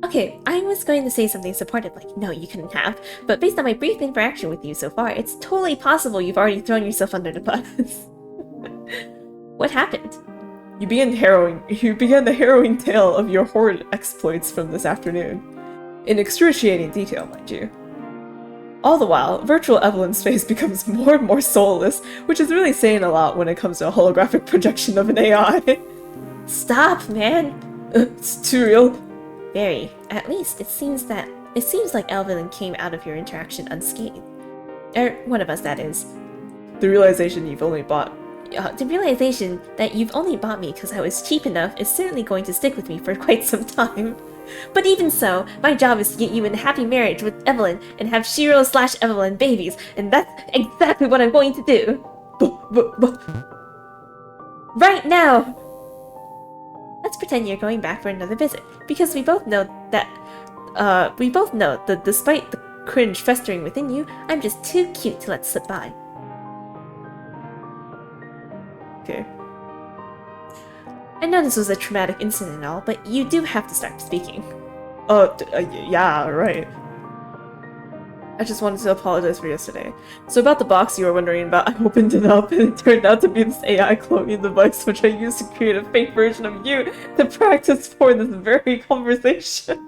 Okay, I was going to say something supportive like, no, you couldn't have, but based on my brief interaction with you so far, it's totally possible you've already thrown yourself under the bus. What happened? You began the harrowing tale of your horrid exploits from this afternoon. In excruciating detail, mind you. All the while, virtual Evelyn's face becomes more and more soulless, which is really saying a lot when it comes to a holographic projection of an AI. Stop, man! It's too real. Very. At least, it seems like Evelyn came out of your interaction unscathed. One of us, that is. The realization you've only bought. The realization that you've only bought me because I was cheap enough is certainly going to stick with me for quite some time. But even so, my job is to get you in a happy marriage with Evelyn and have Shiro/Evelyn babies, and that's exactly what I'm going to do. Right now! Let's pretend you're going back for another visit, because we both know that despite the cringe festering within you, I'm just too cute to let slip by. Okay. I know this was a traumatic incident and all, but you do have to start speaking. Yeah, right. I just wanted to apologize for yesterday. So about the box you were wondering about, I opened it up and it turned out to be this AI cloning device which I used to create a fake version of you to practice for this very conversation.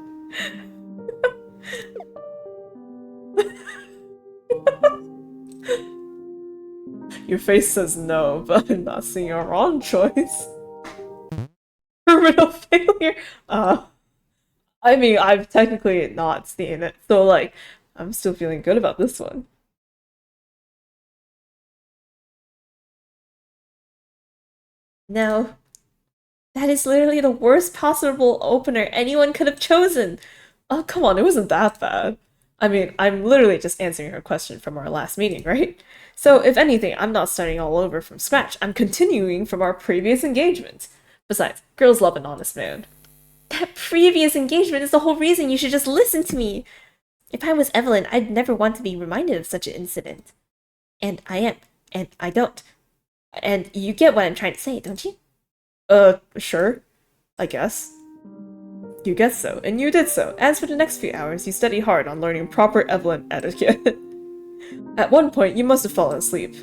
Your face says no, but I'm not seeing a wrong choice. Terminal failure? I mean, I've technically not seen it, so like, I'm still feeling good about this one. No. That is literally the worst possible opener anyone could have chosen! Oh, come on, it wasn't that bad. I mean, I'm literally just answering her question from our last meeting, right? So, if anything, I'm not starting all over from scratch. I'm continuing from our previous engagement. Besides, girls love an honest man. That previous engagement is the whole reason you should just listen to me! If I was Evelyn, I'd never want to be reminded of such an incident. And I am. And I don't. And you get what I'm trying to say, don't you? Sure. I guess. You guessed so, and you did so. As for the next few hours, you study hard on learning proper Evelyn etiquette. At one point, you must have fallen asleep.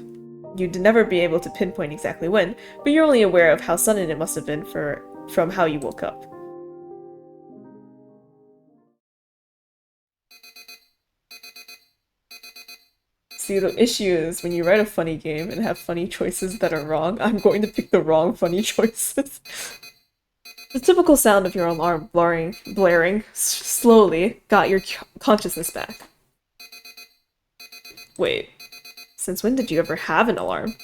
You'd never be able to pinpoint exactly when, but you're only aware of how sudden it must have been from how you woke up. See, the issue is, when you write a funny game and have funny choices that are wrong, I'm going to pick the wrong funny choices. The typical sound of your alarm blaring slowly got your consciousness back. Wait, since when did you ever have an alarm?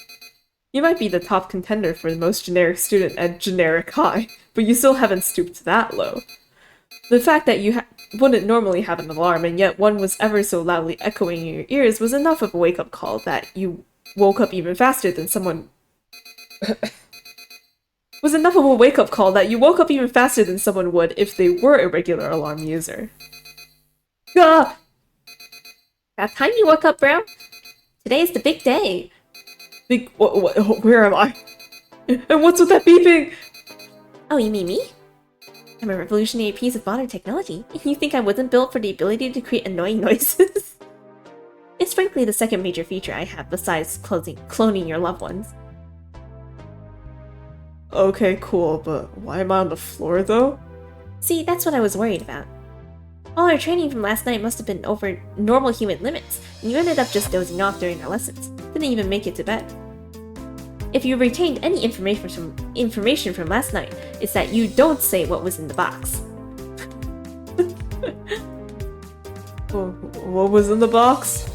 You might be the top contender for the most generic student at generic high, but you still haven't stooped that low. The fact that you wouldn't normally have an alarm, and yet one was ever so loudly echoing in your ears was enough of a wake-up call that you woke up even faster than someone... was enough of a wake-up call that you woke up even faster than someone would if they were a regular alarm user. Gah! About time you woke up, bro. Today's the big day. Big... where am I? And what's with that beeping? Oh, you mean me? I'm a revolutionary piece of modern technology, and you think I wasn't built for the ability to create annoying noises? It's frankly the second major feature I have besides cloning your loved ones. Okay, cool, but why am I on the floor, though? See, that's what I was worried about. All our training from last night must have been over normal human limits, and you ended up just dozing off during our lessons. Didn't even make it to bed. If you retained any information from last night, it's that you don't say what was in the box. What was in the box?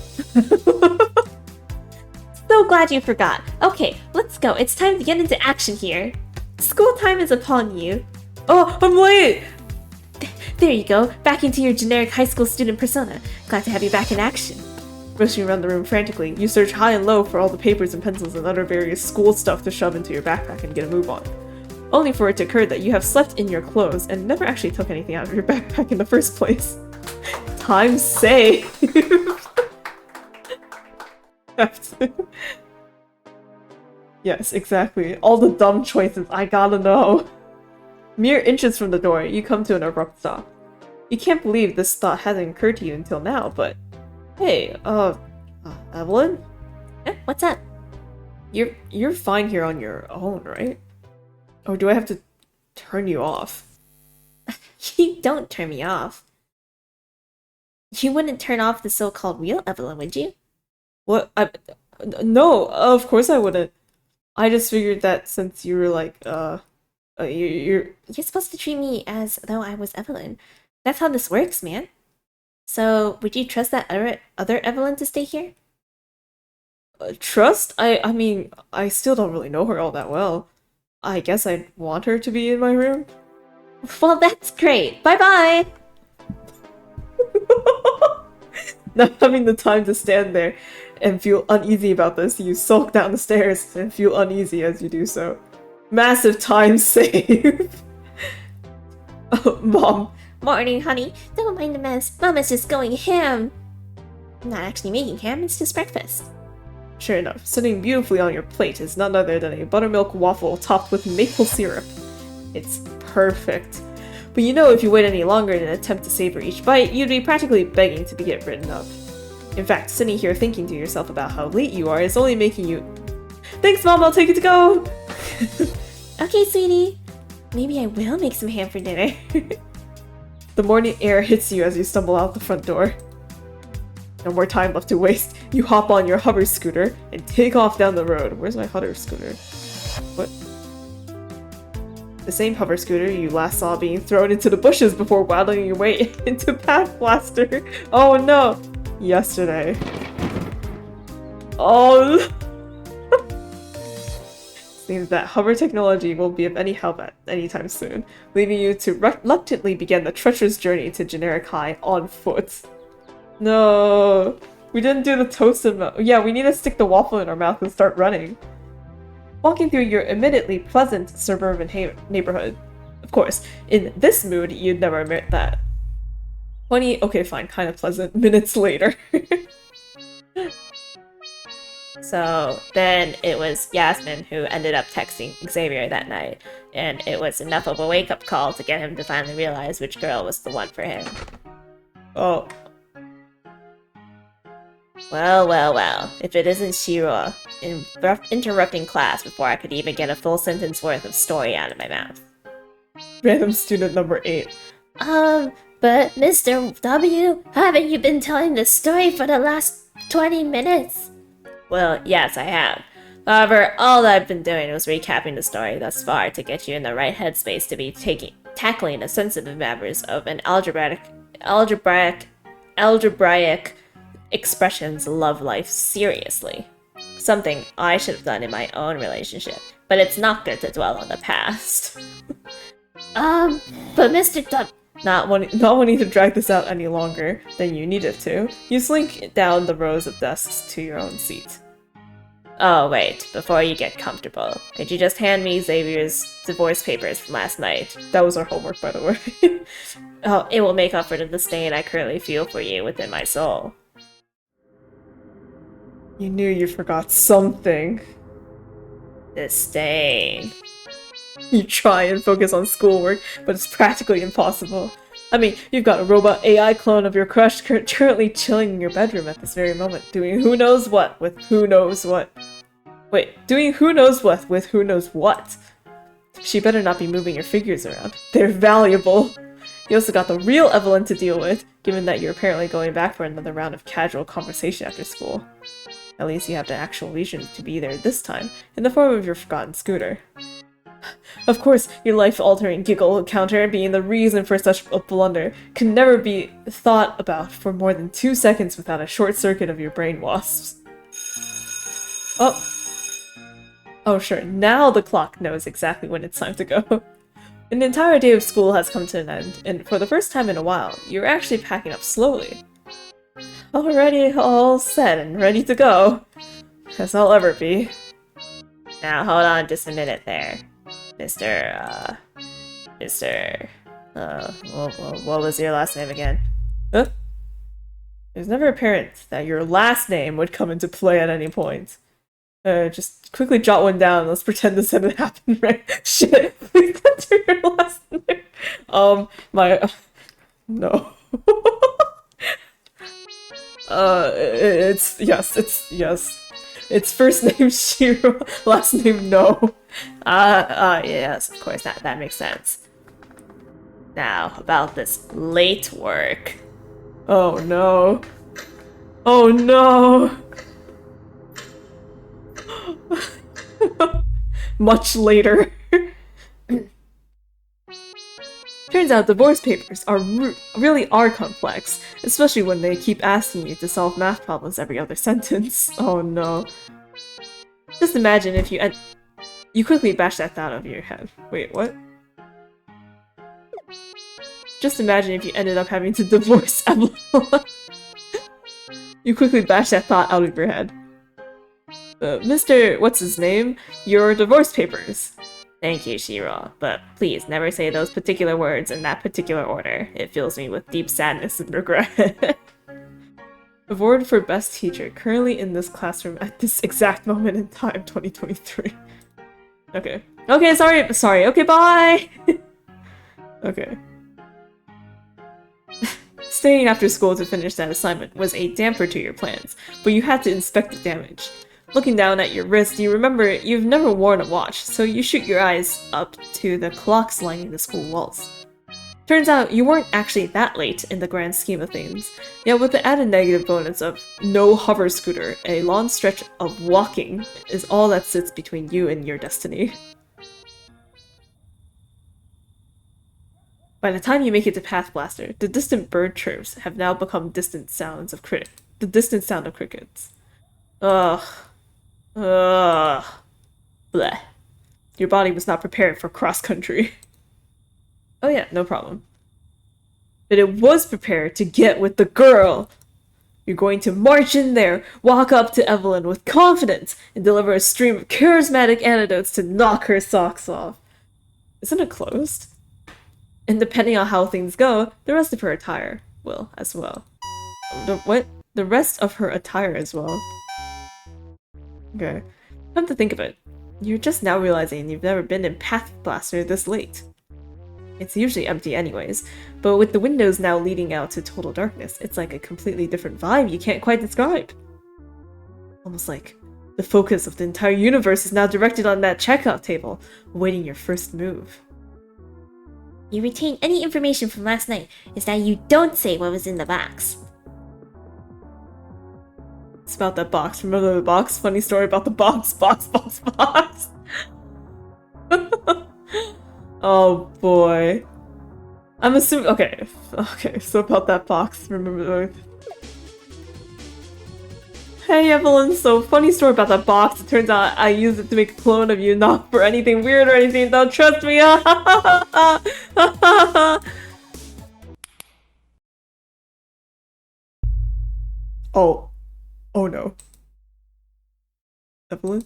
So glad you forgot. Okay, let's go. It's time to get into action here. School time is upon you. Oh, I'm late! There you go, back into your generic high school student persona. Glad to have you back in action. Rushing around the room frantically, you search high and low for all the papers and pencils and other various school stuff to shove into your backpack and get a move on. Only for it to occur that you have slept in your clothes and never actually took anything out of your backpack in the first place. Time saved! Yes, exactly. All the dumb choices, I gotta know. Mere inches from the door, you come to an abrupt stop. You can't believe this thought hasn't occurred to you until now, but... Hey, Evelyn? Eh, what's up? You're fine here on your own, right? Or do I have to turn you off? You don't turn me off. You wouldn't turn off the so-called real Evelyn, would you? What? No, of course I wouldn't. I just figured that since you were like, you're... You're supposed to treat me as though I was Evelyn. That's how this works, man. So, would you trust that other Evelyn to stay here? Trust? I mean, I still don't really know her all that well. I guess I'd want her to be in my room. Well, that's great. Bye-bye! Not having the time to stand there and feel uneasy about this, you sulk down the stairs and feel uneasy as you do so. Massive time save! Oh, Mom. Morning, honey. Don't mind the mess. Mama's just going ham. I'm not actually making ham, it's just breakfast. Sure enough, sitting beautifully on your plate is none other than a buttermilk waffle topped with maple syrup. It's perfect. But you know if you wait any longer in an attempt to savor each bite, you'd be practically begging to get written up. In fact, sitting here thinking to yourself about how late you are is only making you... Thanks, Mom, I'll take it to go! Okay, sweetie. Maybe I will make some ham for dinner. The morning air hits you as you stumble out the front door. No more time left to waste. You hop on your hover scooter and take off down the road. Where's my hover scooter? What? The same hover scooter you last saw being thrown into the bushes before waddling your way into Path Blaster. Oh no! Yesterday. Oh! Seems that hover technology won't be of any help at any time soon, leaving you to reluctantly begin the treacherous journey to Generic High on foot. No, we didn't do the toasted milk. Yeah, we need to stick the waffle in our mouth and start running. Walking through your admittedly pleasant suburban neighborhood. Of course, in this mood, you'd never admit that. 20, okay fine, kind of pleasant, minutes later. So then it was Yasmin who ended up texting Xavier that night, and it was enough of a wake-up call to get him to finally realize which girl was the one for him. Oh. Well, if it isn't Shiro interrupting class before I could even get a full sentence worth of story out of my mouth. Random student number 8. But Mr. W, haven't you been telling the story for the last 20 minutes? Well, yes, I have. However, all I've been doing was recapping the story thus far to get you in the right headspace to be tackling the sensitive matters of an algebraic expression's love life seriously. Something I should have done in my own relationship, but it's not good to dwell on the past. But Mr. W... Not wanting to drag this out any longer than you needed to, you slink down the rows of desks to your own seat. Oh wait, before you get comfortable, could you just hand me Xavier's divorce papers from last night? That was our homework, by the way. Oh, it will make up for the disdain I currently feel for you within my soul. You knew you forgot something. Disdain. You try and focus on schoolwork, but it's practically impossible. I mean, you've got a robot AI clone of your crush currently chilling in your bedroom at this very moment, doing who knows what with who knows what. Wait, doing who knows what with who knows what? She better not be moving your figures around. They're valuable. You also got the real Evelyn to deal with, given that you're apparently going back for another round of casual conversation after school. At least you have the actual reason to be there this time, in the form of your forgotten scooter. Of course, your life-altering giggle counter being the reason for such a blunder can never be thought about for more than 2 seconds without a short circuit of your brain wasps. Oh. Oh sure, now the clock knows exactly when it's time to go. An entire day of school has come to an end, and for the first time in a while, you're actually packing up slowly. Already all set and ready to go. As I'll ever be. Now hold on just a minute there. Mr. Mr. What was your last name again? Huh? It was never apparent that your last name would come into play at any point. Just quickly jot one down. Let's pretend this didn't happen, right? Shit. Please enter your last name. No. It's yes. It's first name Shiro, last name No. Yes, of course, that makes sense. Now, about this late work. Oh no. Oh no. Much later. Turns out divorce papers really are complex, especially when they keep asking you to solve math problems every other sentence. Oh no. Just imagine if you quickly bash that thought out of your head. Wait, what? Just imagine if you ended up having to divorce Evelyn. You quickly bash that thought out of your head. Mr. What's his name? Your divorce papers. Thank you, Shiro, but please never say those particular words in that particular order. It fills me with deep sadness and regret. Award for Best Teacher, currently in this classroom at this exact moment in time, 2023. Okay. Okay, sorry, okay, bye! Okay. Staying after school to finish that assignment was a damper to your plans, but you had to inspect the damage. Looking down at your wrist, you remember you've never worn a watch, so you shoot your eyes up to the clocks lining the school walls. Turns out you weren't actually that late in the grand scheme of things, yet with the added negative bonus of no hover scooter, a long stretch of walking is all that sits between you and your destiny. By the time you make it to Path Blaster, the distant bird chirps have now become the distant sound of crickets. Ugh. Ugh. Bleh. Your body was not prepared for cross-country. Oh yeah, no problem. But it was prepared to get with the girl! You're going to march in there, walk up to Evelyn with confidence, and deliver a stream of charismatic anecdotes to knock her socks off. Isn't it closed? And depending on how things go, the rest of her attire will as well. What? The rest of her attire as well. Okay. Come to think of it, you're just now realizing you've never been in Path Blaster this late. It's usually empty anyways, but with the windows now leading out to total darkness, it's like a completely different vibe you can't quite describe. Almost like the focus of the entire universe is now directed on that checkout table, awaiting your first move. You retain any information from last night is that you don't say what was in the box. It's about that box. Remember the box? Funny story about the box. Oh boy. I'm assuming. Okay, so about that box. Remember. Hey Evelyn, so funny story about that box. It turns out I used it to make a clone of you, not for anything weird or anything. Don't trust me. Oh. Oh no. Evelyn?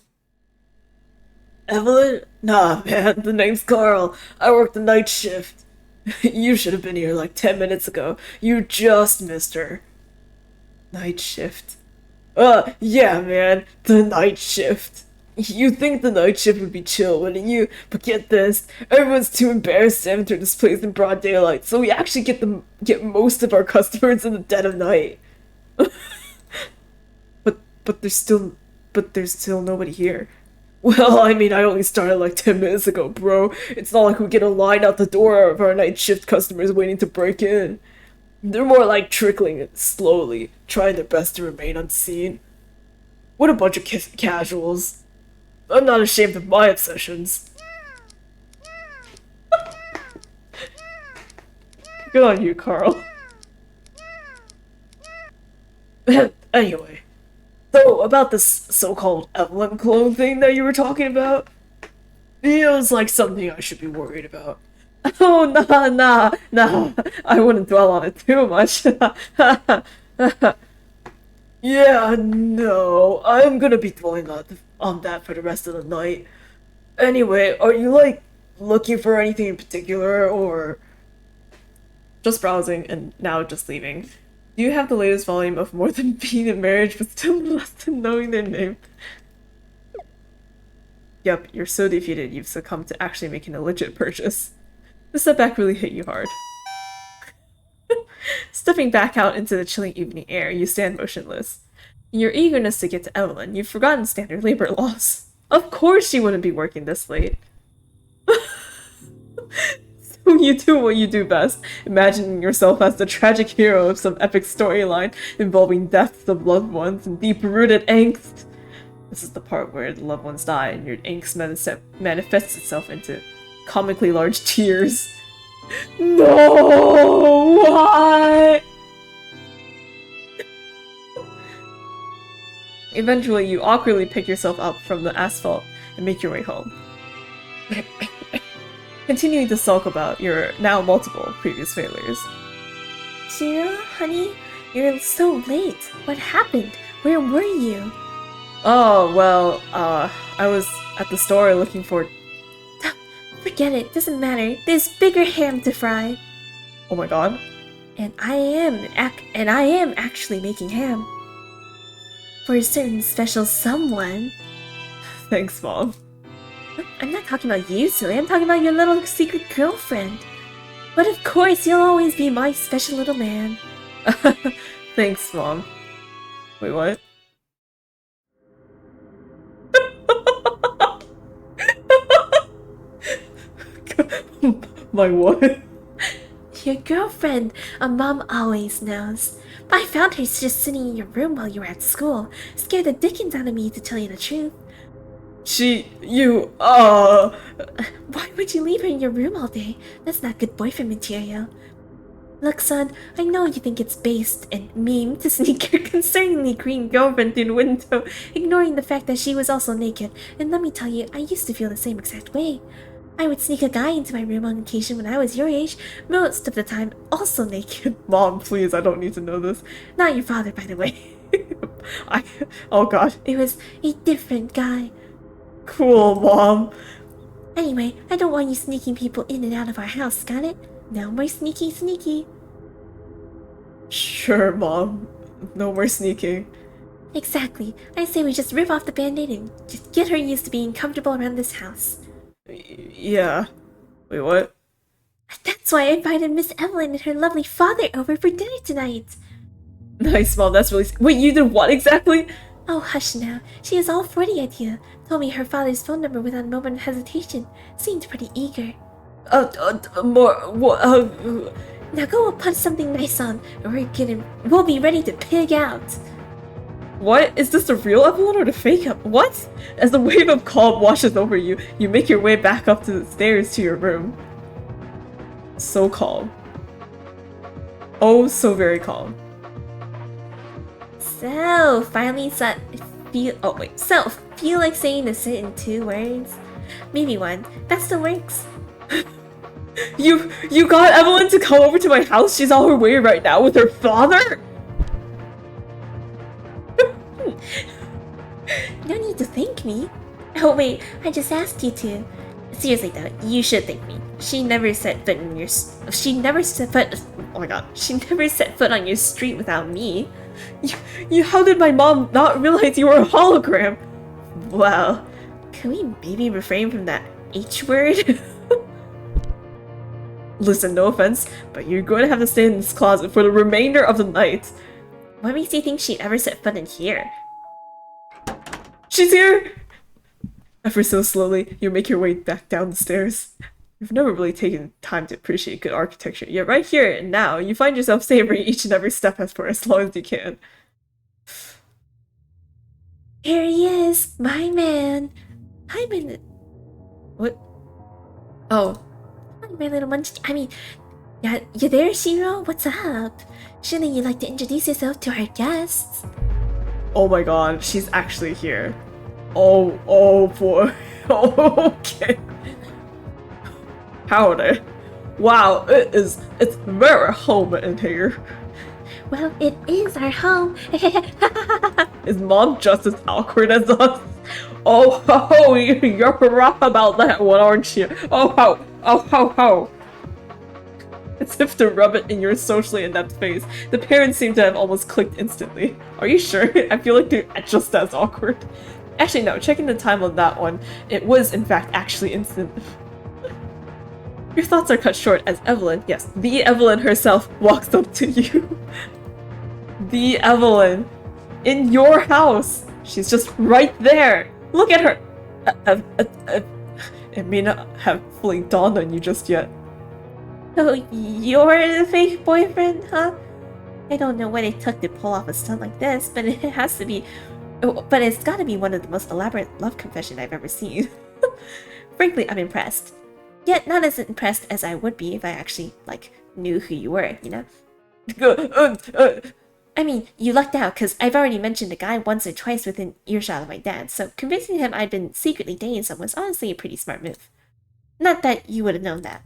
Evelyn? Nah, man, the name's Carl. I work the night shift. You should have been here like 10 minutes ago. You just missed her. Night shift. Yeah, man, the night shift. You think the night shift would be chill, wouldn't you? But get this, everyone's too embarrassed to enter this place in broad daylight, so we actually get most of our customers in the dead of night. But there's still nobody here. Well, I mean, I only started like 10 minutes ago, bro. It's not like we get a line out the door of our night shift customers waiting to break in. They're more like trickling in slowly, trying their best to remain unseen. What a bunch of casuals. I'm not ashamed of my obsessions. Good on you, Carl. Anyway. So, about this so-called Evelyn clone thing that you were talking about, feels like something I should be worried about. Oh, nah, I wouldn't dwell on it too much. Yeah, no, I'm gonna be dwelling on that for the rest of the night. Anyway, are you like looking for anything in particular or just browsing and now just leaving? Do you have the latest volume of More Than Being in Marriage but still less than knowing their name? Yep, you're so defeated you've succumbed to actually making a legit purchase. The setback really hit you hard. Stepping back out into the chilling evening air, you stand motionless. In your eagerness to get to Evelyn, you've forgotten standard labor laws. Of course she wouldn't be working this late. So you do what you do best, imagining yourself as the tragic hero of some epic storyline involving deaths of loved ones and deep-rooted angst. This is the part where the loved ones die and your angst manifests itself into comically large tears. No! Why? Eventually, you awkwardly pick yourself up from the asphalt and make your way home. Continuing to sulk about your now multiple previous failures. Shiro, honey, you're so late. What happened? Where were you? Oh, well, I was at the store looking for... Forget it, doesn't matter. There's bigger ham to fry. Oh my god. And I am actually making ham. For a certain special someone. Thanks, Mom. I'm not talking about you, silly. I'm talking about your little secret girlfriend. But of course, you'll always be my special little man. Thanks, Mom. Wait, what? My what? Your girlfriend. A mom always knows. I found her just sitting in your room while you were at school. Scared the dickens out of me, to tell you the truth. Why would you leave her in your room all day? That's not good boyfriend material. Look, son, I know you think it's based and mean to sneak your concerningly green girlfriend through the window, ignoring the fact that she was also naked. And let me tell you, I used to feel the same exact way. I would sneak a guy into my room on occasion when I was your age, most of the time also naked. Mom, please, I don't need to know this. Not your father, by the way. Oh god. It was a different guy. Cool, Mom. Anyway, I don't want you sneaking people in and out of our house, got it? No more sneaky. Sure, Mom. No more sneaking. Exactly. I say we just rip off the band-aid and just get her used to being comfortable around this house. Yeah. Wait, what? That's why I invited Miss Evelyn and her lovely father over for dinner tonight. Nice, Mom. That's really... Wait, you did what exactly? Oh, hush now. She is all for the idea. Told me her father's phone number without a moment of hesitation. Seemed pretty eager. Now go and put something nice on, or we'll be ready to pig out. What? Is this the real Evelyn or the fake Evelyn? What? As the wave of calm washes over you, you make your way back up to the stairs to your room. So calm. Oh, so very calm. So, feel like saying this in 2 words? Maybe 1. That still works. You got Evelyn to come over to my house? She's on her way right now with her father? No need to thank me. Oh wait, I just asked you to. Seriously though, you should thank me. She never set foot on your street without me. How did my mom not realize you were a hologram? Well, can we maybe refrain from that H word? Listen, no offense, but you're going to have to stay in this closet for the remainder of the night. What makes you think she'd ever set foot in here? She's here! Ever so slowly, you make your way back down the stairs. You've never really taken time to appreciate good architecture, yet right here and now, you find yourself savoring each and every step for as long as you can. Here he is, my man. Hi, my... What? Oh. Hi, my little munch... yeah, you there, Shiro? What's up? Shouldn't you like to introduce yourself to our guests? Oh my god, she's actually here. Oh boy. Okay. Howdy. Wow, it's very home in here. Well, it is our home. Is Mom just as awkward as us? Oh ho, you're rough about that one, aren't you? Oh ho, oh ho ho. As if to rub it in your socially inept face, the parents seem to have almost clicked instantly. Are you sure? I feel like they're just as awkward. Actually, no, checking the time on that one, it was in fact actually instant. Your thoughts are cut short as Evelyn, yes, the Evelyn herself, walks up to you. The Evelyn. In your house. She's just right there. Look at her. It may not have fully dawned on you just yet. Oh, you're the fake boyfriend, huh? I don't know what it took to pull off a stunt like this, but it has to be... But it's gotta be one of the most elaborate love confessions I've ever seen. Frankly, I'm impressed. Yet not as impressed as I would be if I actually, like, knew who you were, you know? I mean, you lucked out, because I've already mentioned a guy once or twice within earshot of my dad, so convincing him I'd been secretly dating someone was honestly a pretty smart move. Not that you would have known that.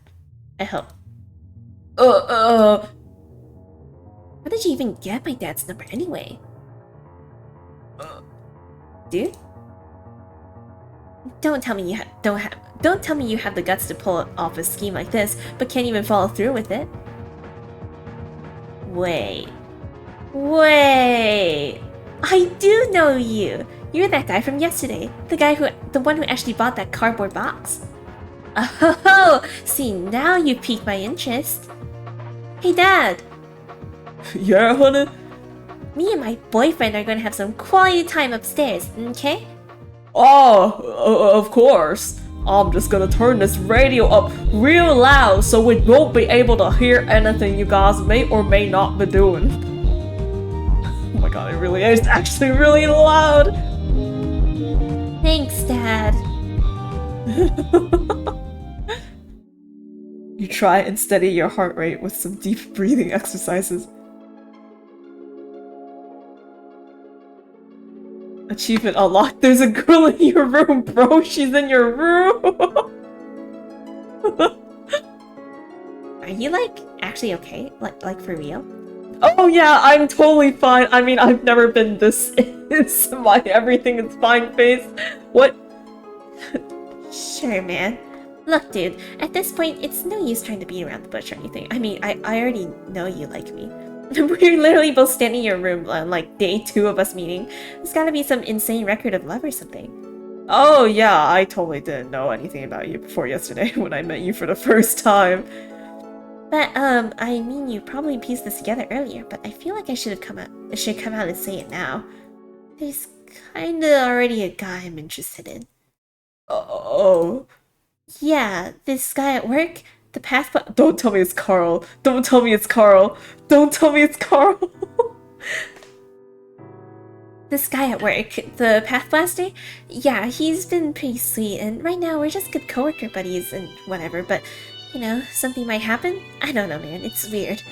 I hope. How did you even get my dad's number anyway? Dude? Don't tell me you don't tell me you have the guts to pull off a scheme like this, but can't even follow through with it. Wait. I do know you! You're that guy from yesterday. The one who actually bought that cardboard box. Oh, see, now you piqued my interest. Hey, Dad! Yeah, honey? Me and my boyfriend are gonna have some quality time upstairs, okay? Oh, of course. I'm just gonna turn this radio up real loud so we won't be able to hear anything you guys may or may not be doing. Oh my god, it really is actually really loud! Thanks, Dad. You try and steady your heart rate with some deep breathing exercises. Achievement unlocked. There's a girl in your room, bro. She's in your room. Are you, like, actually okay? Like for real? Oh yeah, I'm totally fine. I mean, I've never been this it's my everything is fine face. What? Sure, man. Look, dude, at this point, it's no use trying to beat around the bush or anything. I mean, I already know you like me. We're literally both standing in your room on, like, day 2 of us meeting. There's gotta be some insane record of love or something. Oh yeah, I totally didn't know anything about you before yesterday when I met you for the first time. But, I mean, you probably pieced this together earlier, but I feel like I should come out and say it now. There's kinda already a guy I'm interested in. Oh. Yeah, this guy at work, the path... Don't tell me it's Carl. Don't tell me it's Carl. Don't tell me it's Carl. This guy at work, the Path Blaster, yeah, he's been pretty sweet, and right now we're just good coworker buddies and whatever, but, you know, something might happen? I don't know, man, it's weird.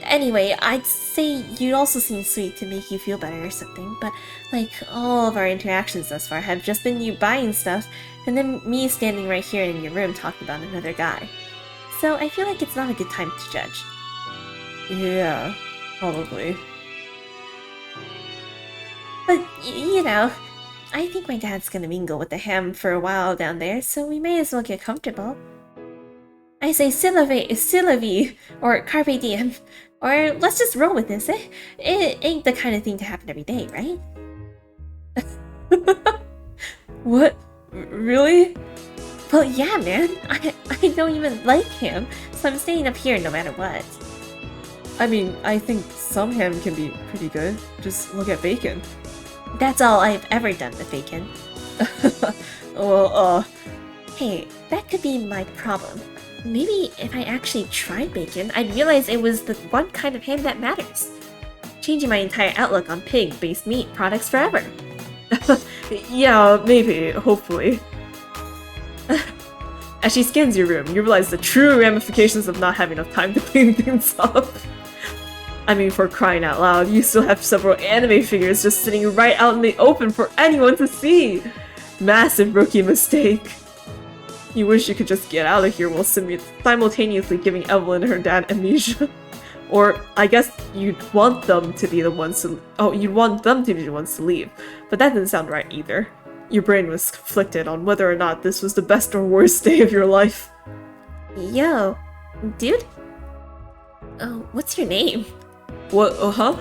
Anyway, I'd say you also seem sweet to make you feel better or something, but, like, all of our interactions thus far have just been you buying stuff, and then me standing right here in your room talking about another guy. So I feel like it's not a good time to judge. Yeah, probably. But, you know, I think my dad's gonna mingle with the ham for a while down there, so we may as well get comfortable. I say Sylvie, or Carpe Diem, or let's just roll with this, eh? It ain't the kind of thing to happen every day, right? What? Really? Well, yeah, man. I don't even like him, so I'm staying up here no matter what. I mean, I think some ham can be pretty good. Just look at bacon. That's all I've ever done with bacon. Well, Hey, that could be my problem. Maybe if I actually tried bacon, I'd realize it was the one kind of ham that matters. Changing my entire outlook on pig-based meat products forever. yeah, maybe, hopefully. As she scans your room, you realize the true ramifications of not having enough time to clean things up. I mean, for crying out loud, you still have several anime figures just sitting right out in the open for anyone to see! Massive rookie mistake. You wish you could just get out of here while simultaneously giving Evelyn and her dad amnesia. Or, I guess you'd want them to be the ones to- Oh, you'd want them to be the ones to leave. But that didn't sound right either. Your brain was conflicted on whether or not this was the best or worst day of your life. Yo, dude? Oh, what's your name? What, huh?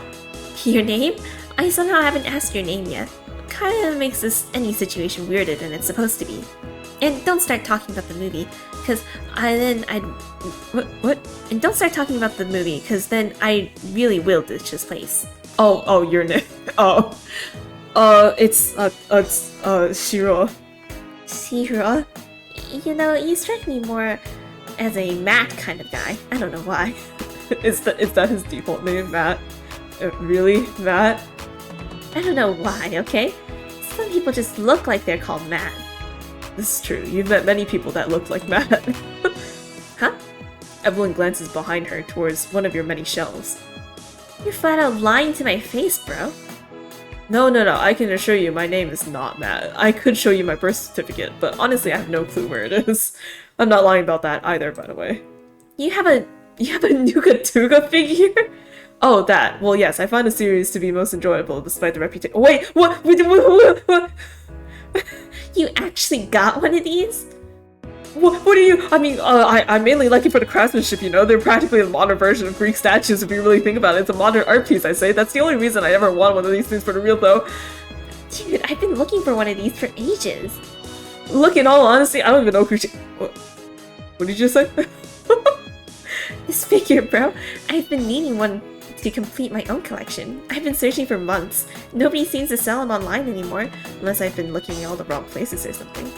Your name? I somehow haven't asked your name yet. Kinda makes this any situation weirder than it's supposed to be. And don't start talking about the movie, cause I'd... What? And don't start talking about the movie, cause then I really will ditch this place. Oh, your name. Oh. It's Shiro. Shiro? You know, you strike me more as a Matt kind of guy. I don't know why. Is that his default name, Matt? Really? Matt? I don't know why, okay? Some people just look like they're called Matt. This is true. You've met many people that look like Matt. Huh? Evelyn glances behind her towards one of your many shelves. You're flat out lying to my face, bro. No, I can assure you my name is not Matt. I could show you my birth certificate, but honestly I have no clue where it is. I'm not lying about that either, by the way. You have a Nuka Tuga figure? Oh, that. Well, yes, I find the series to be most enjoyable despite the reputation. Wait, what? You actually got one of these? What are you? I mean, I mainly like it for the craftsmanship, you know? They're practically a modern version of Greek statues if you really think about it. It's a modern art piece, I say. That's the only reason I ever want one of these things for the real, though. Dude, I've been looking for one of these for ages. Look, in all honesty, I don't even know who she... What did you just say? This figure, bro. I've been needing one to complete my own collection. I've been searching for months. Nobody seems to sell them online anymore, unless I've been looking in all the wrong places or something.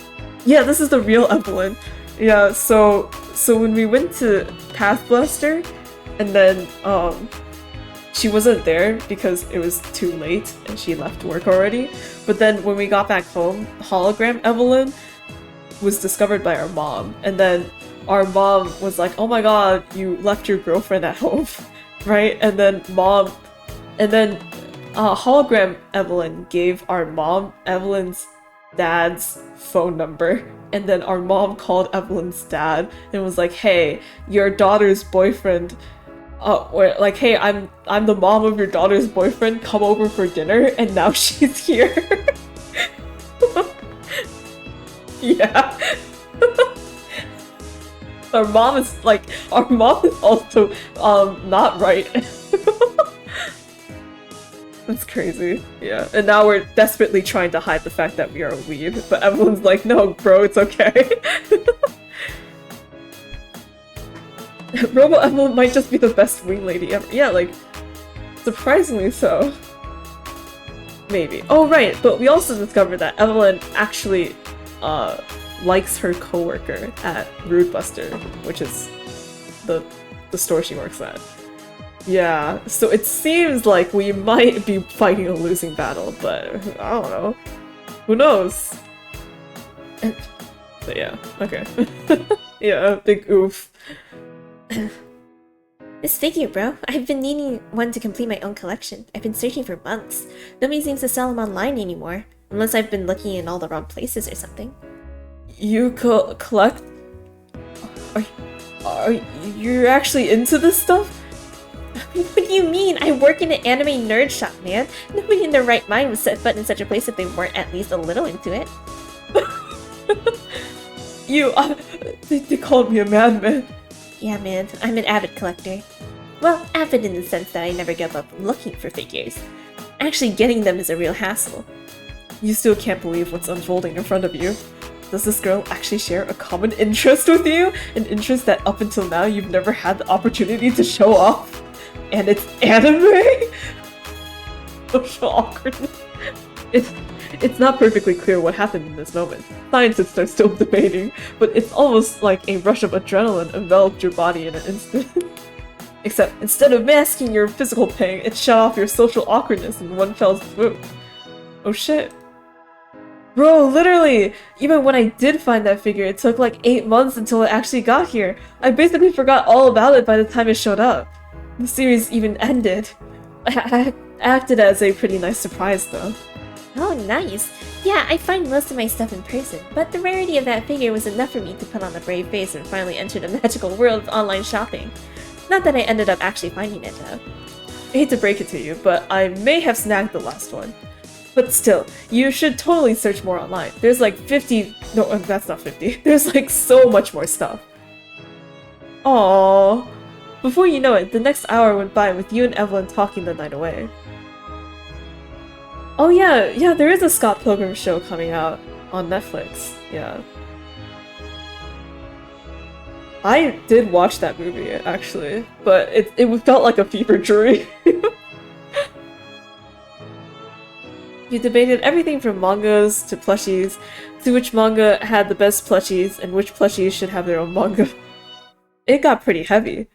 Yeah, this is the real Evelyn. Yeah, so when we went to Path Blaster, and then she wasn't there because it was too late and she left work already. But then when we got back home, hologram Evelyn was discovered by our mom, and then our mom was like, "Oh my god, you left your girlfriend at home," right? And then hologram Evelyn gave our mom Evelyn's dad's phone number, and then our mom called Evelyn's dad and was like, "Hey, your daughter's boyfriend, or like, hey, I'm the mom of your daughter's boyfriend, come over for dinner," and now she's here. Yeah. Our mom is also not right. That's crazy. Yeah. And now we're desperately trying to hide the fact that we are a weeb, but everyone's like, "No, bro, it's okay." Robo Evelyn might just be the best wing lady ever. Yeah, like, surprisingly so. Maybe. Oh, right, but we also discovered that Evelyn actually likes her coworker at Rude Buster, which is the store she works at. Yeah, so it seems like we might be fighting a losing battle, but I don't know. Who knows? But yeah, okay. Yeah, big oof. This figure, bro. I've been needing one to complete my own collection. I've been searching for months. Nobody seems to sell them online anymore, unless I've been looking in all the wrong places or something. You collect? Are you actually into this stuff? What do you mean? I work in an anime nerd shop, man. Nobody in their right mind would set foot in such a place if they weren't at least a little into it. They called me a madman. Yeah, man. I'm an avid collector. Well, avid in the sense that I never give up looking for figures. Actually getting them is a real hassle. You still can't believe what's unfolding in front of you. Does this girl actually share a common interest with you? An interest that up until now you've never had the opportunity to show off? And it's anime? Social awkwardness. It's not perfectly clear what happened in this moment. Scientists are still debating, but it's almost like a rush of adrenaline enveloped your body in an instant. Except instead of masking your physical pain, it shut off your social awkwardness in one fell swoop. Oh shit. Bro, literally! Even when I did find that figure, it took like 8 months until it actually got here. I basically forgot all about it by the time it showed up. The series even ended. I acted as a pretty nice surprise though. Oh, nice. Yeah, I find most of my stuff in person, but the rarity of that figure was enough for me to put on a brave face and finally enter the magical world of online shopping. Not that I ended up actually finding it, though. I hate to break it to you, but I may have snagged the last one. But still, you should totally search more online. There's like 50... No, that's not 50. There's like so much more stuff. Aww. Before you know it, the next hour went by with you and Evelyn talking the night away. Oh yeah, there is a Scott Pilgrim show coming out on Netflix. Yeah. I did watch that movie, actually, but it felt like a fever dream. You debated everything from mangas to plushies, to which manga had the best plushies and which plushies should have their own manga. It got pretty heavy.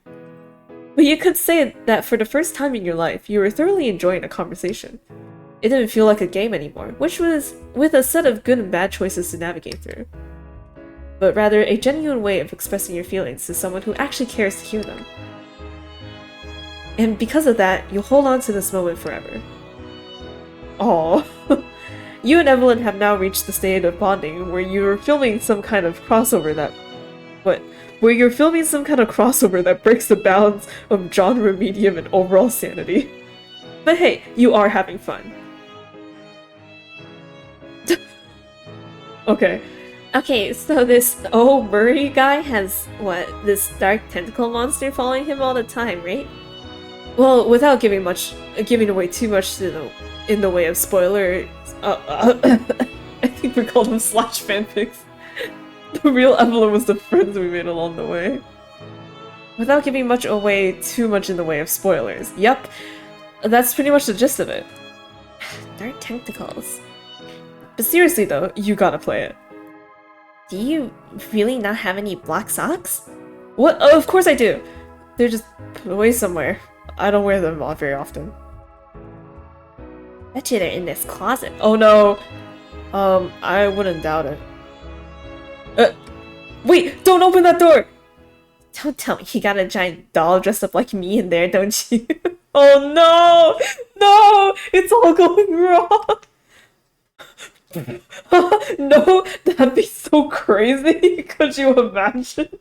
But you could say that for the first time in your life, you were thoroughly enjoying a conversation. It didn't feel like a game anymore, which was with a set of good and bad choices to navigate through. But rather a genuine way of expressing your feelings to someone who actually cares to hear them. And because of that, you'll hold on to this moment forever. Aww. You and Evelyn have now reached the state of bonding where you're filming some kind of crossover that... What? Where you're filming some kind of crossover that breaks the bounds of genre, medium, and overall sanity. But hey, you are having fun. Okay. Okay, so this Murray guy has, what, this dark tentacle monster following him all the time, right? Well, without giving away too much in the way of spoilers, I think we called them slash fanfics. The real Evelyn was the friends we made along the way. Without giving too much in the way of spoilers. Yep, that's pretty much the gist of it. Dark tentacles. But seriously though, you gotta play it. Do you really not have any black socks? What? Oh, of course I do! They're just put away somewhere. I don't wear them very often. Bet you they're in this closet. Oh no! I wouldn't doubt it. Wait! Don't open that door! Don't tell me you got a giant doll dressed up like me in there, don't you? Oh no! No! It's all going wrong! No, that'd be so crazy. Could you imagine?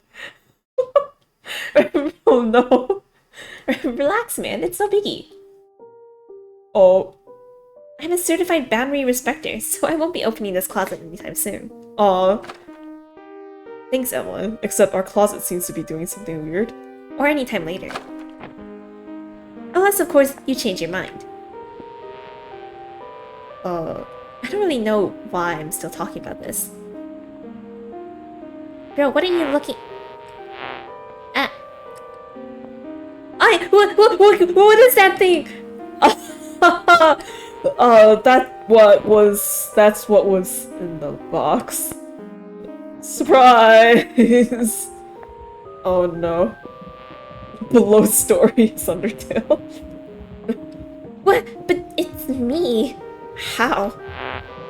Oh no. Relax, man. It's no biggie. Oh. I'm a certified boundary respecter, so I won't be opening this closet anytime soon. Aw. Thanks, Evelyn. Except our closet seems to be doing something weird. Or anytime later. Unless, of course, you change your mind. I don't really know why I'm still talking about this. Bro, what are you looking at? What is that thing? That's what was in the box. Surprise! Oh no. Below stories, Undertale. What? But it's me. How?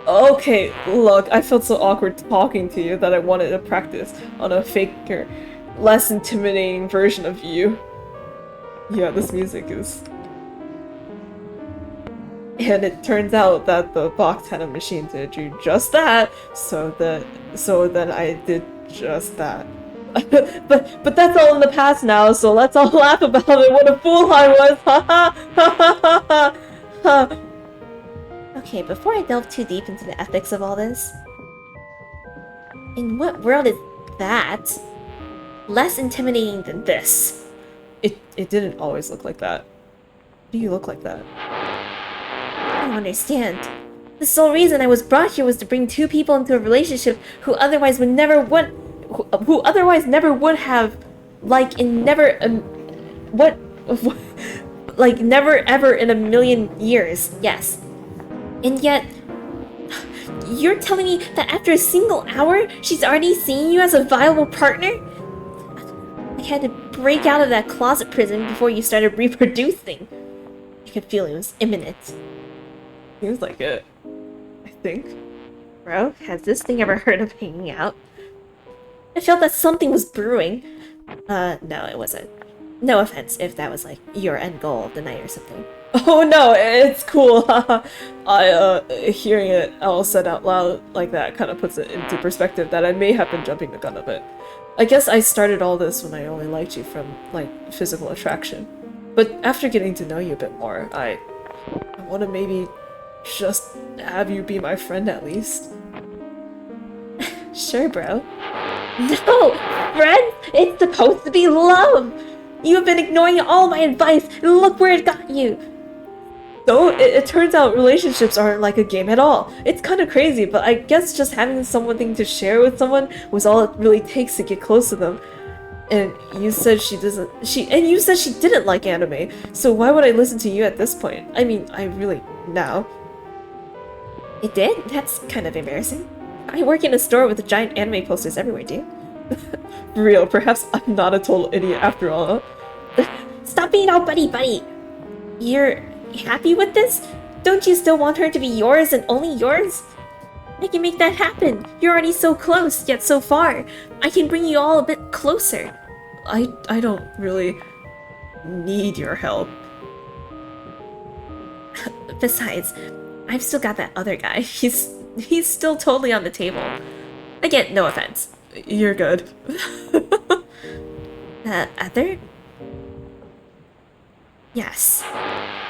Okay, look, I felt so awkward talking to you that I wanted to practice on a faker, less intimidating version of you. Yeah, this music is... And it turns out that the box had a machine to do just that, so then I did just that. but that's all in the past now, so let's all laugh about it. What a fool I was! Ha ha ha ha ha ha! Okay, before I delve too deep into the ethics of all this, in what world is that less intimidating than this? It didn't always look like that. Why do you look like that? I don't understand. The sole reason I was brought here was to bring two people into a relationship who otherwise never would have, like, in never, like, never ever in a million years, yes. And yet, you're telling me that after a single hour, she's already seeing you as a viable partner? I had to break out of that closet prison before you started reproducing. I could feel it was imminent. Seems like it. I think. Bro, has this thing ever heard of hanging out? I felt that something was brewing. No, it wasn't. No offense if that was like your end goal of the night or something. Oh no, it's cool. Hearing it all said out loud like that kind of puts it into perspective that I may have been jumping the gun a bit. I guess I started all this when I only liked you from, like, physical attraction. But after getting to know you a bit more, I want to maybe just have you be my friend at least. Sure, bro. No! Friends! It's supposed to be love! You have been ignoring all my advice, and look where it got you! So, it turns out relationships aren't like a game at all. It's kind of crazy, but I guess just having something to share with someone was all it really takes to get close to them. And you said she didn't like anime, so why would I listen to you at this point? I mean, I really... now. It did? That's kind of embarrassing. I work in a store with giant anime posters everywhere, dude. For real, perhaps I'm not a total idiot after all. Stop being all buddy-buddy! You're happy with this? Don't you still want her to be yours and only yours? I can make that happen. You're already so close, yet so far. I can bring you all a bit closer. I don't really need your help. Besides, I've still got that other guy. He's still totally on the table. Again, no offense. You're good. Other? Yes.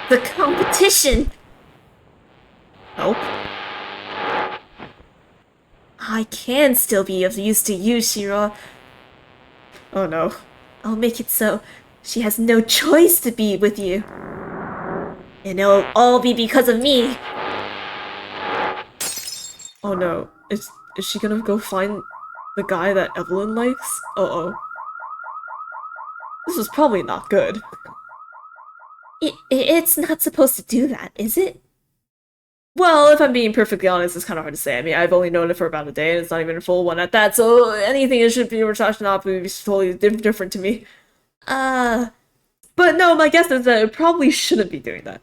The competition! Help? I can still be of use to you, Shiro. Oh no. I'll make it so she has no choice to be with you. And it'll all be because of me. Oh no. Is she gonna go find the guy that Evelyn likes? Uh-oh. This is probably not good. It's not supposed to do that, is it? Well, if I'm being perfectly honest, it's kind of hard to say. I mean, I've only known it for about a day, and it's not even a full one at that, so anything it should be Rachashinapu would be totally different to me. But no, my guess is that it probably shouldn't be doing that.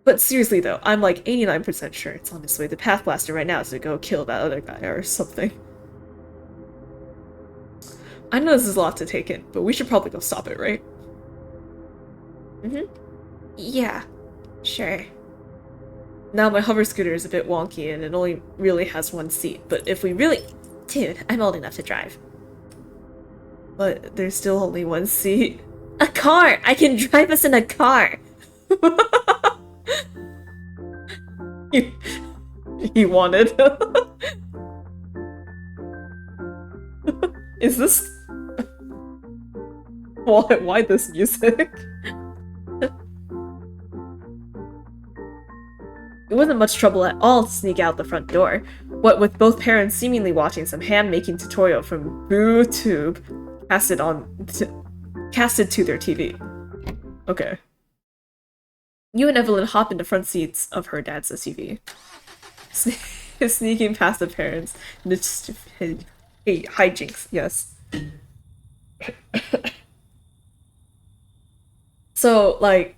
But seriously though, I'm like 89% sure it's on its way to Path Blaster right now to go kill that other guy or something. I know this is a lot to take in, but we should probably go stop it, right? Yeah, sure. Now my hover scooter is a bit wonky and it only really has one seat, but if we really... Dude, I'm old enough to drive. But there's still only one seat. A car! I can drive us in a car! He wanted. Is this... Why this music? It wasn't much trouble at all to sneak out the front door, what with both parents seemingly watching some ham-making tutorial from BooTube casted to their TV. Okay. You and Evelyn hop into front seats of her dad's SUV. Sneaking past the parents. Hey, hijinks, yes. So, like,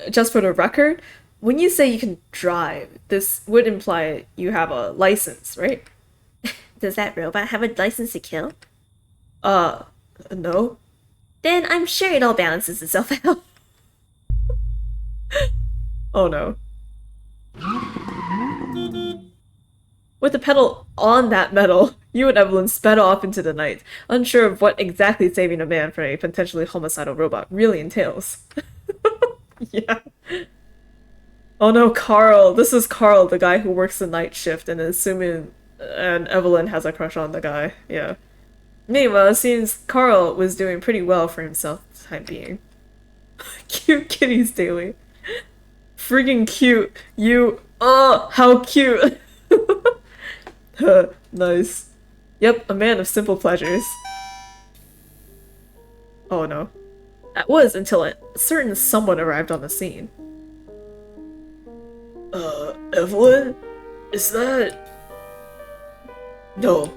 just for the record, when you say you can drive, this would imply you have a license, right? Does that robot have a license to kill? No. Then I'm sure it all balances itself out. Oh no. With the pedal on that metal, you and Evelyn sped off into the night, unsure of what exactly saving a man from a potentially homicidal robot really entails. Yeah. Oh no, Carl. This is Carl, the guy who works the night shift, and assuming Evelyn has a crush on the guy. Yeah. Meanwhile, it seems Carl was doing pretty well for himself for the time being. Cute kitties daily. Friggin' cute. You. Oh, how cute. Nice. Yep, a man of simple pleasures. Oh no. That was until a certain someone arrived on the scene. Evelyn? Is that... No.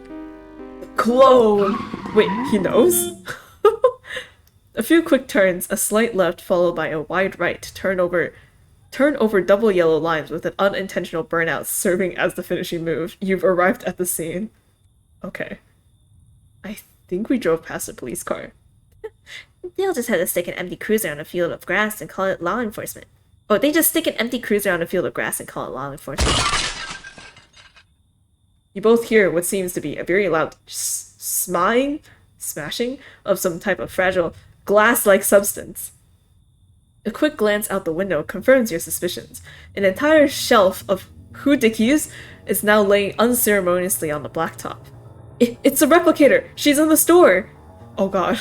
Clone! Wait, he knows? A few quick turns, a slight left followed by a wide right, turn over double yellow lines with an unintentional burnout serving as the finishing move. You've arrived at the scene. Okay. I think we drove past a police car. They'll just have to stick an empty cruiser on a field of grass and call it law enforcement. Oh, they just stick an empty cruiser on a field of grass and call it law enforcement. You both hear what seems to be a very loud smashing of some type of fragile glass-like substance. A quick glance out the window confirms your suspicions. An entire shelf of hoodikis is now laying unceremoniously on the blacktop. It's a replicator! She's in the store! Oh god.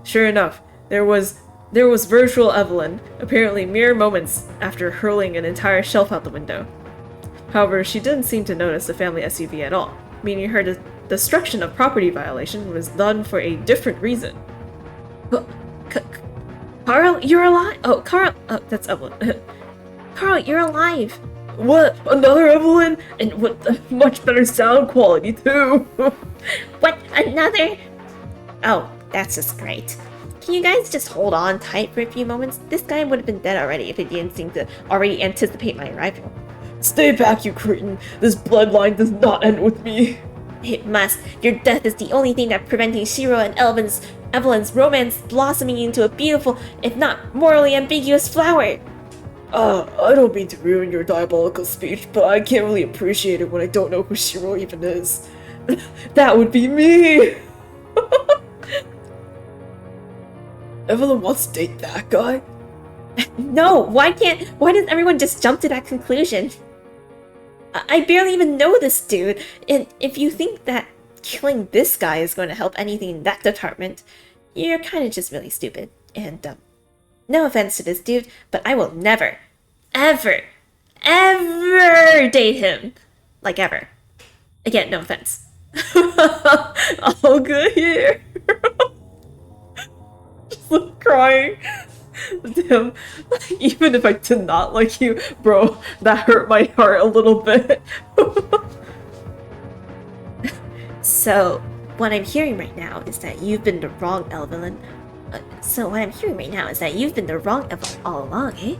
Sure enough, there was virtual Evelyn, apparently mere moments after hurling an entire shelf out the window. However, she didn't seem to notice the family SUV at all, meaning her destruction of property violation was done for a different reason. Carl, you're alive! Oh, Carl! Oh, that's Evelyn. Carl, you're alive! What? Another Evelyn? And with much better sound quality, too! What? Another? Oh, that's just great. Can you guys just hold on tight for a few moments? This guy would have been dead already if he didn't seem to already anticipate my arrival. Stay back, you cretin! This bloodline does not end with me! It must. Your death is the only thing that's preventing Shiro and Evelyn's romance blossoming into a beautiful, if not morally ambiguous flower. I don't mean to ruin your diabolical speech, but I can't really appreciate it when I don't know who Shiro even is. That would be me! Evelyn wants to date that guy? No, why does everyone just jump to that conclusion? I barely even know this dude, and if you think that killing this guy is going to help anything in that department, you're kind of just really stupid. And, no offense to this dude, but I will never, ever, ever date him. Like, ever. Again, no offense. All good here. Just crying. Damn, even if I did not like you, bro, that hurt my heart a little bit. So, what I'm hearing right now is that you've been the wrong Evelyn. All along, eh?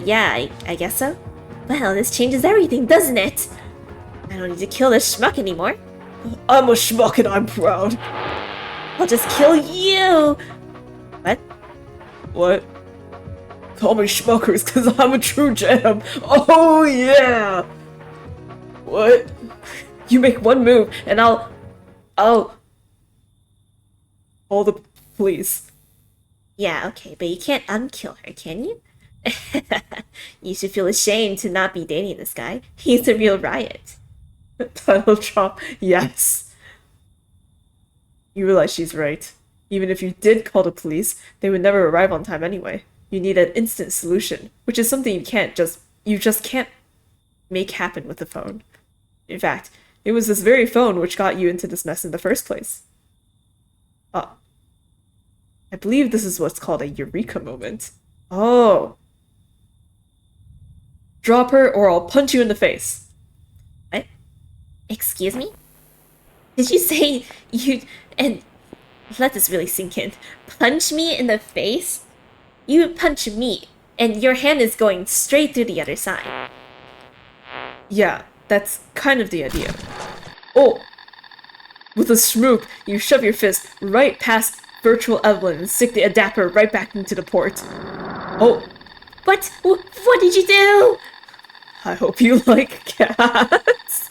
Yeah, I guess so. Well, this changes everything, doesn't it? I don't need to kill this schmuck anymore. I'm a schmuck and I'm proud. I'll just kill you! What? What? Call me Schmuckers because I'm a true gem. Oh yeah! What? You make one move and I'll call the police. Yeah, okay, but you can't unkill her, can you? You should feel ashamed to not be dating this guy. He's a real riot. Title drop, yes. You realize she's right. Even if you did call the police, they would never arrive on time anyway. You need an instant solution, which is something you just can't make happen with the phone. In fact, it was this very phone which got you into this mess in the first place. I believe this is what's called a eureka moment. Oh. Drop her or I'll punch you in the face. What? Excuse me? Did you say and let this really sink in. Punch me in the face? You would punch me, and your hand is going straight through the other side. Yeah, that's kind of the idea. Oh! With a schmoop, you shove your fist right past virtual Evelyn and stick the adapter right back into the port. Oh! What? What did you do? I hope you like cats.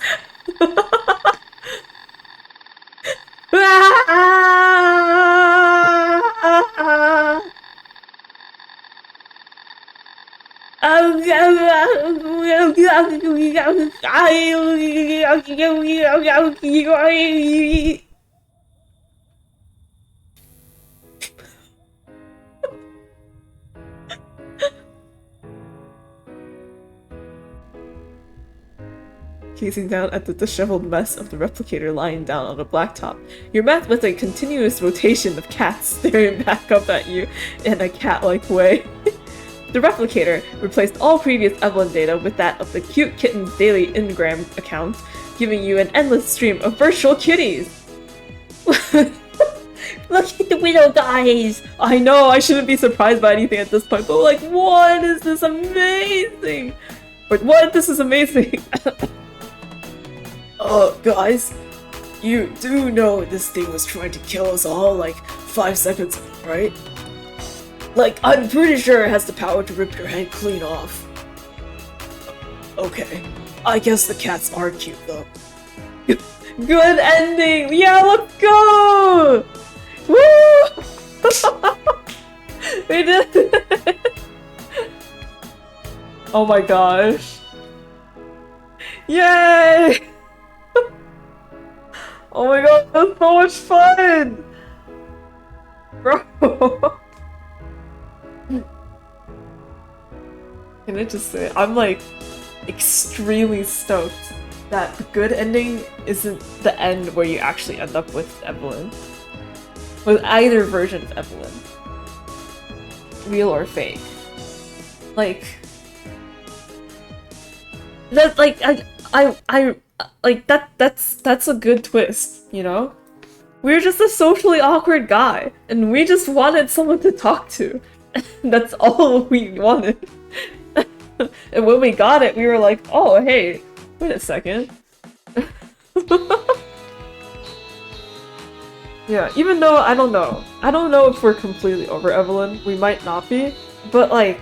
Gazing down at the disheveled mess of the replicator lying down on the blacktop, you're met with a continuous rotation of cats staring back up at you in a cat-like way. The replicator replaced all previous Evelyn data with that of the Cute Kitten's daily Ingram account, giving you an endless stream of virtual kitties! Look at the widow, guys! I know, I shouldn't be surprised by anything at this point, but like, what is this amazing? But what? This is amazing! Guys, You do know this thing was trying to kill us all like 5 seconds ago, right? Like, I'm pretty sure it has the power to rip your head clean off. Okay, I guess the cats are cute though. Good ending! Yeah, let's go! Woo! We did it! Oh my gosh. Yay! Oh my god, that's so much fun! Bro! Can I just say, I'm like extremely stoked that the good ending isn't the end where you actually end up with Evelyn. With either version of Evelyn. Real or fake. Like... That, like, I like, that's a good twist, you know? We're just a socially awkward guy, and we just wanted someone to talk to. That's all we wanted. And when we got it, we were like, oh, hey, wait a second. Yeah, even though, I don't know if we're completely over Evelyn. We might not be, but like,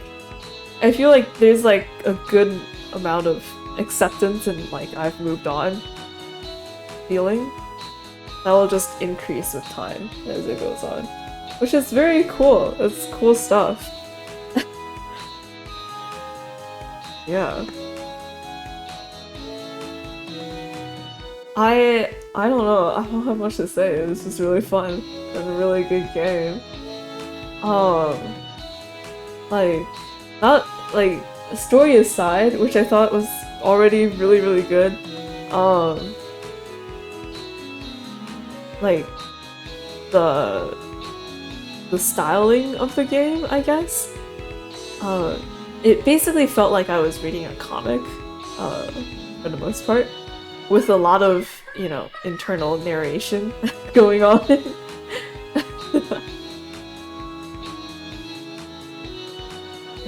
I feel like there's like a good amount of acceptance and like I've moved on feeling that will just increase with time as it goes on, which is very cool. It's cool stuff. Yeah, I don't know, I don't have much to say. This is really fun and a really good game. Like, not like, story aside, which I thought was already really good, like the styling of the game, I guess, it basically felt like I was reading a comic, for the most part, with a lot of, you know, internal narration going on.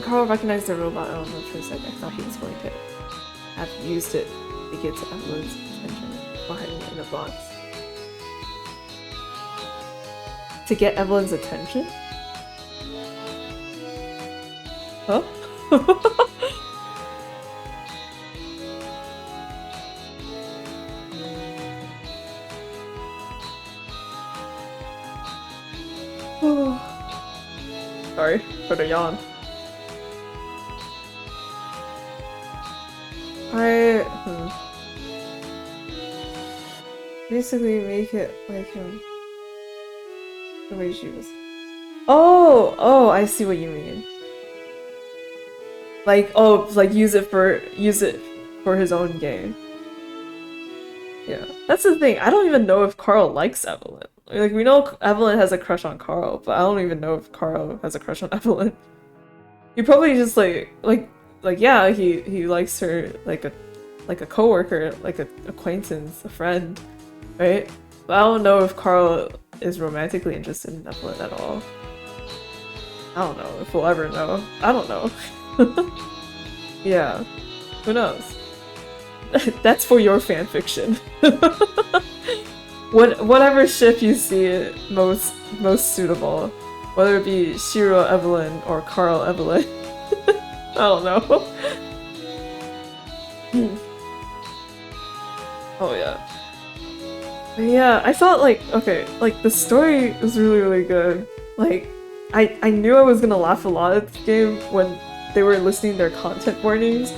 Carl recognized the robot element for a second. I thought he was going to have used it to get to Evelyn's attention while hiding it in a box. To get Evelyn's attention? Huh? Sorry for the yawn. Basically make it like him. The way she was. Oh, I see what you mean. Like, oh, like use it for his own game. Yeah, that's the thing. I don't even know if Carl likes Evelyn. Like, we know Evelyn has a crush on Carl, but I don't even know if Carl has a crush on Evelyn. He probably just like yeah, he likes her like a coworker, like an acquaintance, a friend, right? But I don't know if Carl is romantically interested in Evelyn at all. I don't know if we'll ever know. I don't know. Yeah, who knows? That's for your fanfiction. Whatever ship you see most suitable, whether it be Shiro Evelyn or Carl Evelyn. I don't know. Oh yeah. But yeah, I thought like, okay, like the story was really good. Like, I knew I was gonna laugh a lot at the game when they were listing their content warnings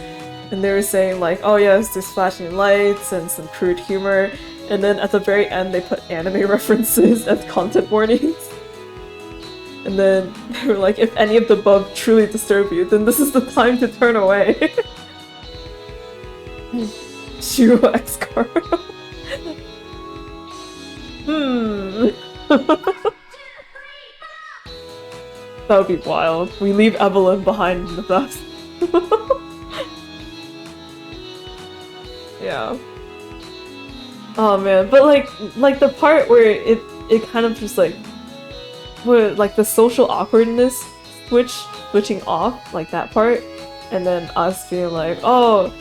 and they were saying like, oh yes, there's flashing lights and some crude humor, and then at the very end they put anime references as content warnings. And then they were like, if any of the above truly disturb you, then this is the time to turn away. Shiro X Carl. That would be wild. We leave Evelyn behind in the dust. Yeah. Oh man, but like the part where it kind of just like, where like the social awkwardness switching off, like that part, and then us being like, oh,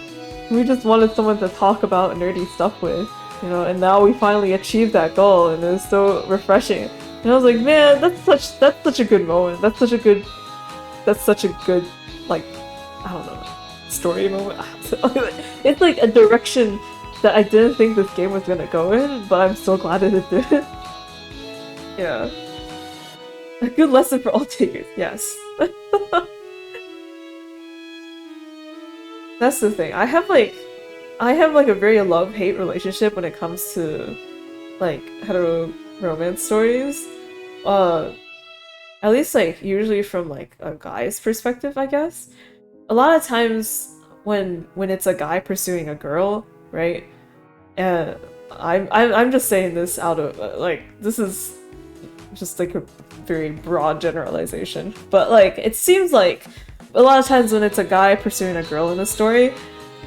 we just wanted someone to talk about nerdy stuff with. you know, and now we finally achieved that goal, and it was so refreshing. And I was like, man, that's such a good moment. That's such a good like, I don't know, story moment. It's like a direction that I didn't think this game was gonna go in, but I'm so glad that it did. Yeah. A good lesson for all takers, yes. That's the thing. I have like a very love-hate relationship when it comes to like hetero romance stories. At least like usually from like a guy's perspective, I guess. A lot of times when it's a guy pursuing a girl, right? And I'm just saying this out of like, this is just like a very broad generalization, but like it seems like a lot of times when it's a guy pursuing a girl in a story,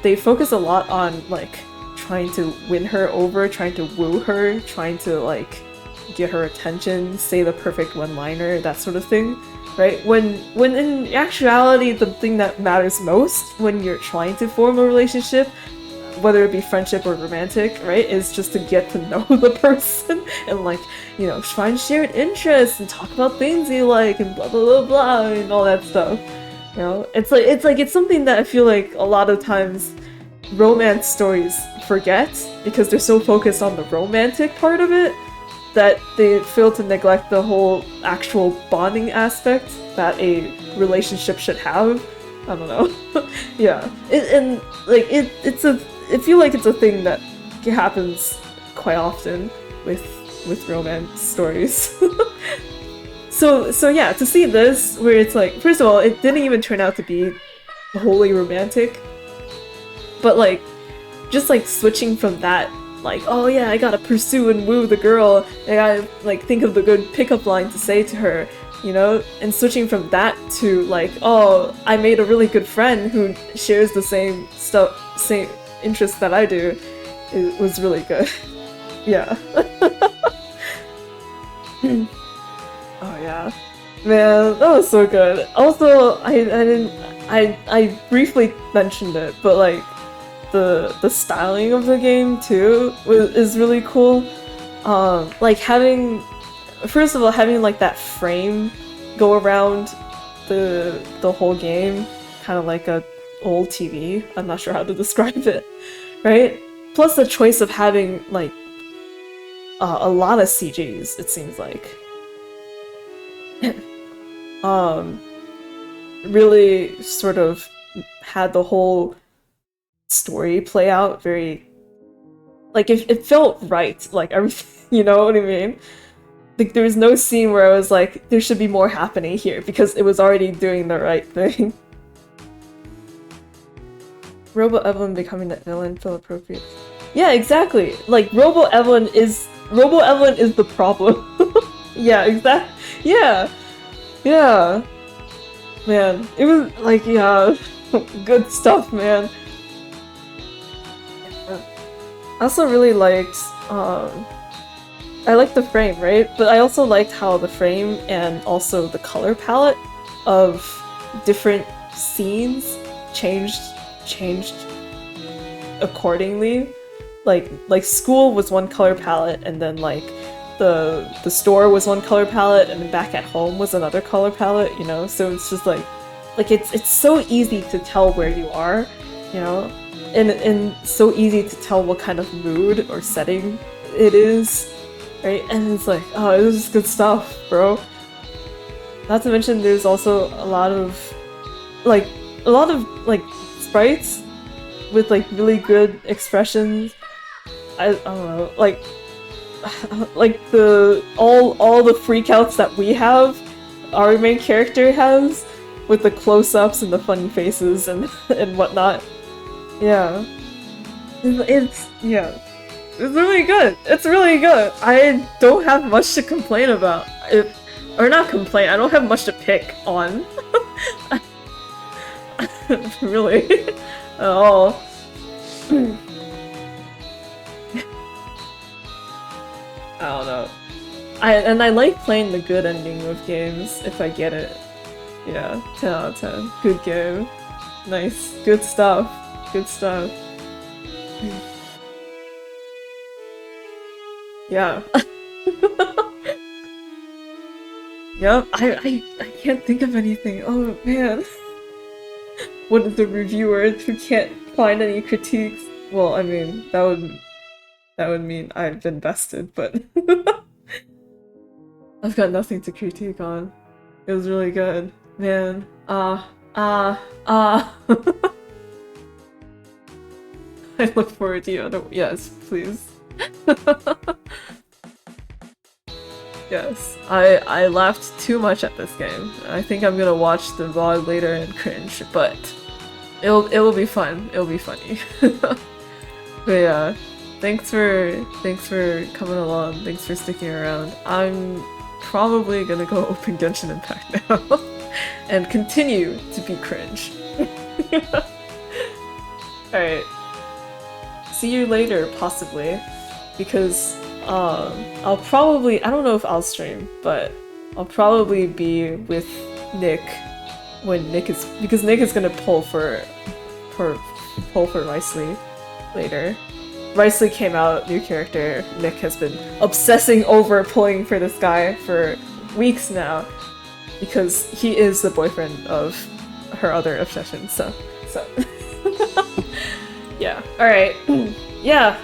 they focus a lot on like trying to win her over, trying to woo her, trying to like get her attention, say the perfect one-liner, that sort of thing, right? When in actuality the thing that matters most when you're trying to form a relationship, whether it be friendship or romantic, right, is just to get to know the person and like, you know, find shared interests and talk about things you like and blah blah blah blah and all that stuff. You know, it's something that I feel like a lot of times romance stories forget because they're so focused on the romantic part of it that they fail to neglect the whole actual bonding aspect that a relationship should have. I don't know. Yeah, I feel like it's a thing that happens quite often with romance stories. So yeah, to see this where it's like, first of all, it didn't even turn out to be wholly romantic, but like just like switching from that, like, oh yeah, I gotta pursue and woo the girl, I gotta like think of the good pickup line to say to her, you know, and switching from that to like, oh, I made a really good friend who shares the same interests that I do, it was really good. Yeah. Oh yeah, man, that was so good. Also, I briefly mentioned it, but like the styling of the game too is really cool. Like having, first of all, having like that frame go around the whole game, kind of like a old TV. I'm not sure how to describe it, right? Plus the choice of having like a lot of CGs, it seems like. Really sort of had the whole story play out very, like it felt right, like everything, you know what I mean? Like there was no scene where I was like, there should be more happening here, because it was already doing the right thing. Robo Evelyn becoming that villain feel appropriate. Yeah, exactly. Like Robo Evelyn is the problem. Yeah, exactly. Yeah. Yeah. Man, it was like, yeah, good stuff, man. I also really liked, I liked the frame, right? But I also liked how the frame and also the color palette of different scenes changed accordingly. Like school was one color palette, and then like the store was one color palette, and then back at home was another color palette, you know? So it's just like it's so easy to tell where you are, you know? And so easy to tell what kind of mood or setting it is, right? And it's like, oh, this is good stuff, bro. Not to mention there's also a lot of sprites with like really good expressions. I don't know, like all the freakouts that we have, our main character has, with the close-ups and the funny faces and whatnot. Yeah, it's really good. It's really good. I don't have much to complain about. Or not complain. I don't have much to pick on. Really, at all. I don't know. I like playing the good ending of games if I get it. Yeah, 10 out of 10. Good game. Nice. Good stuff. Good stuff. Yeah. Yep, I can't think of anything. Oh man. What is the reviewer who can't find any critiques? Well, I mean, that would mean I've been bested, but I've got nothing to critique on. It was really good. Man. I look forward to you. Yes, please. Yes, I laughed too much at this game. I think I'm gonna watch the vlog later and cringe, but it will be fun. It'll be funny. But yeah, thanks for coming along. Thanks for sticking around. I'm probably gonna go open Genshin Impact now and continue to be cringe. Alright. See you later, possibly. Because I'll probably, I don't know if I'll stream, but I'll probably be with Nick when Nick is, because Nick is gonna pull for Riceley later. Riceley came out, new character. Nick has been obsessing over pulling for this guy for weeks now because he is the boyfriend of her other obsession. So yeah. All right. Yeah.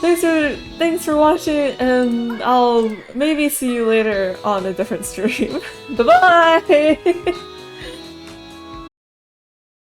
Thanks for watching, and I'll maybe see you later on a different stream. Bye bye.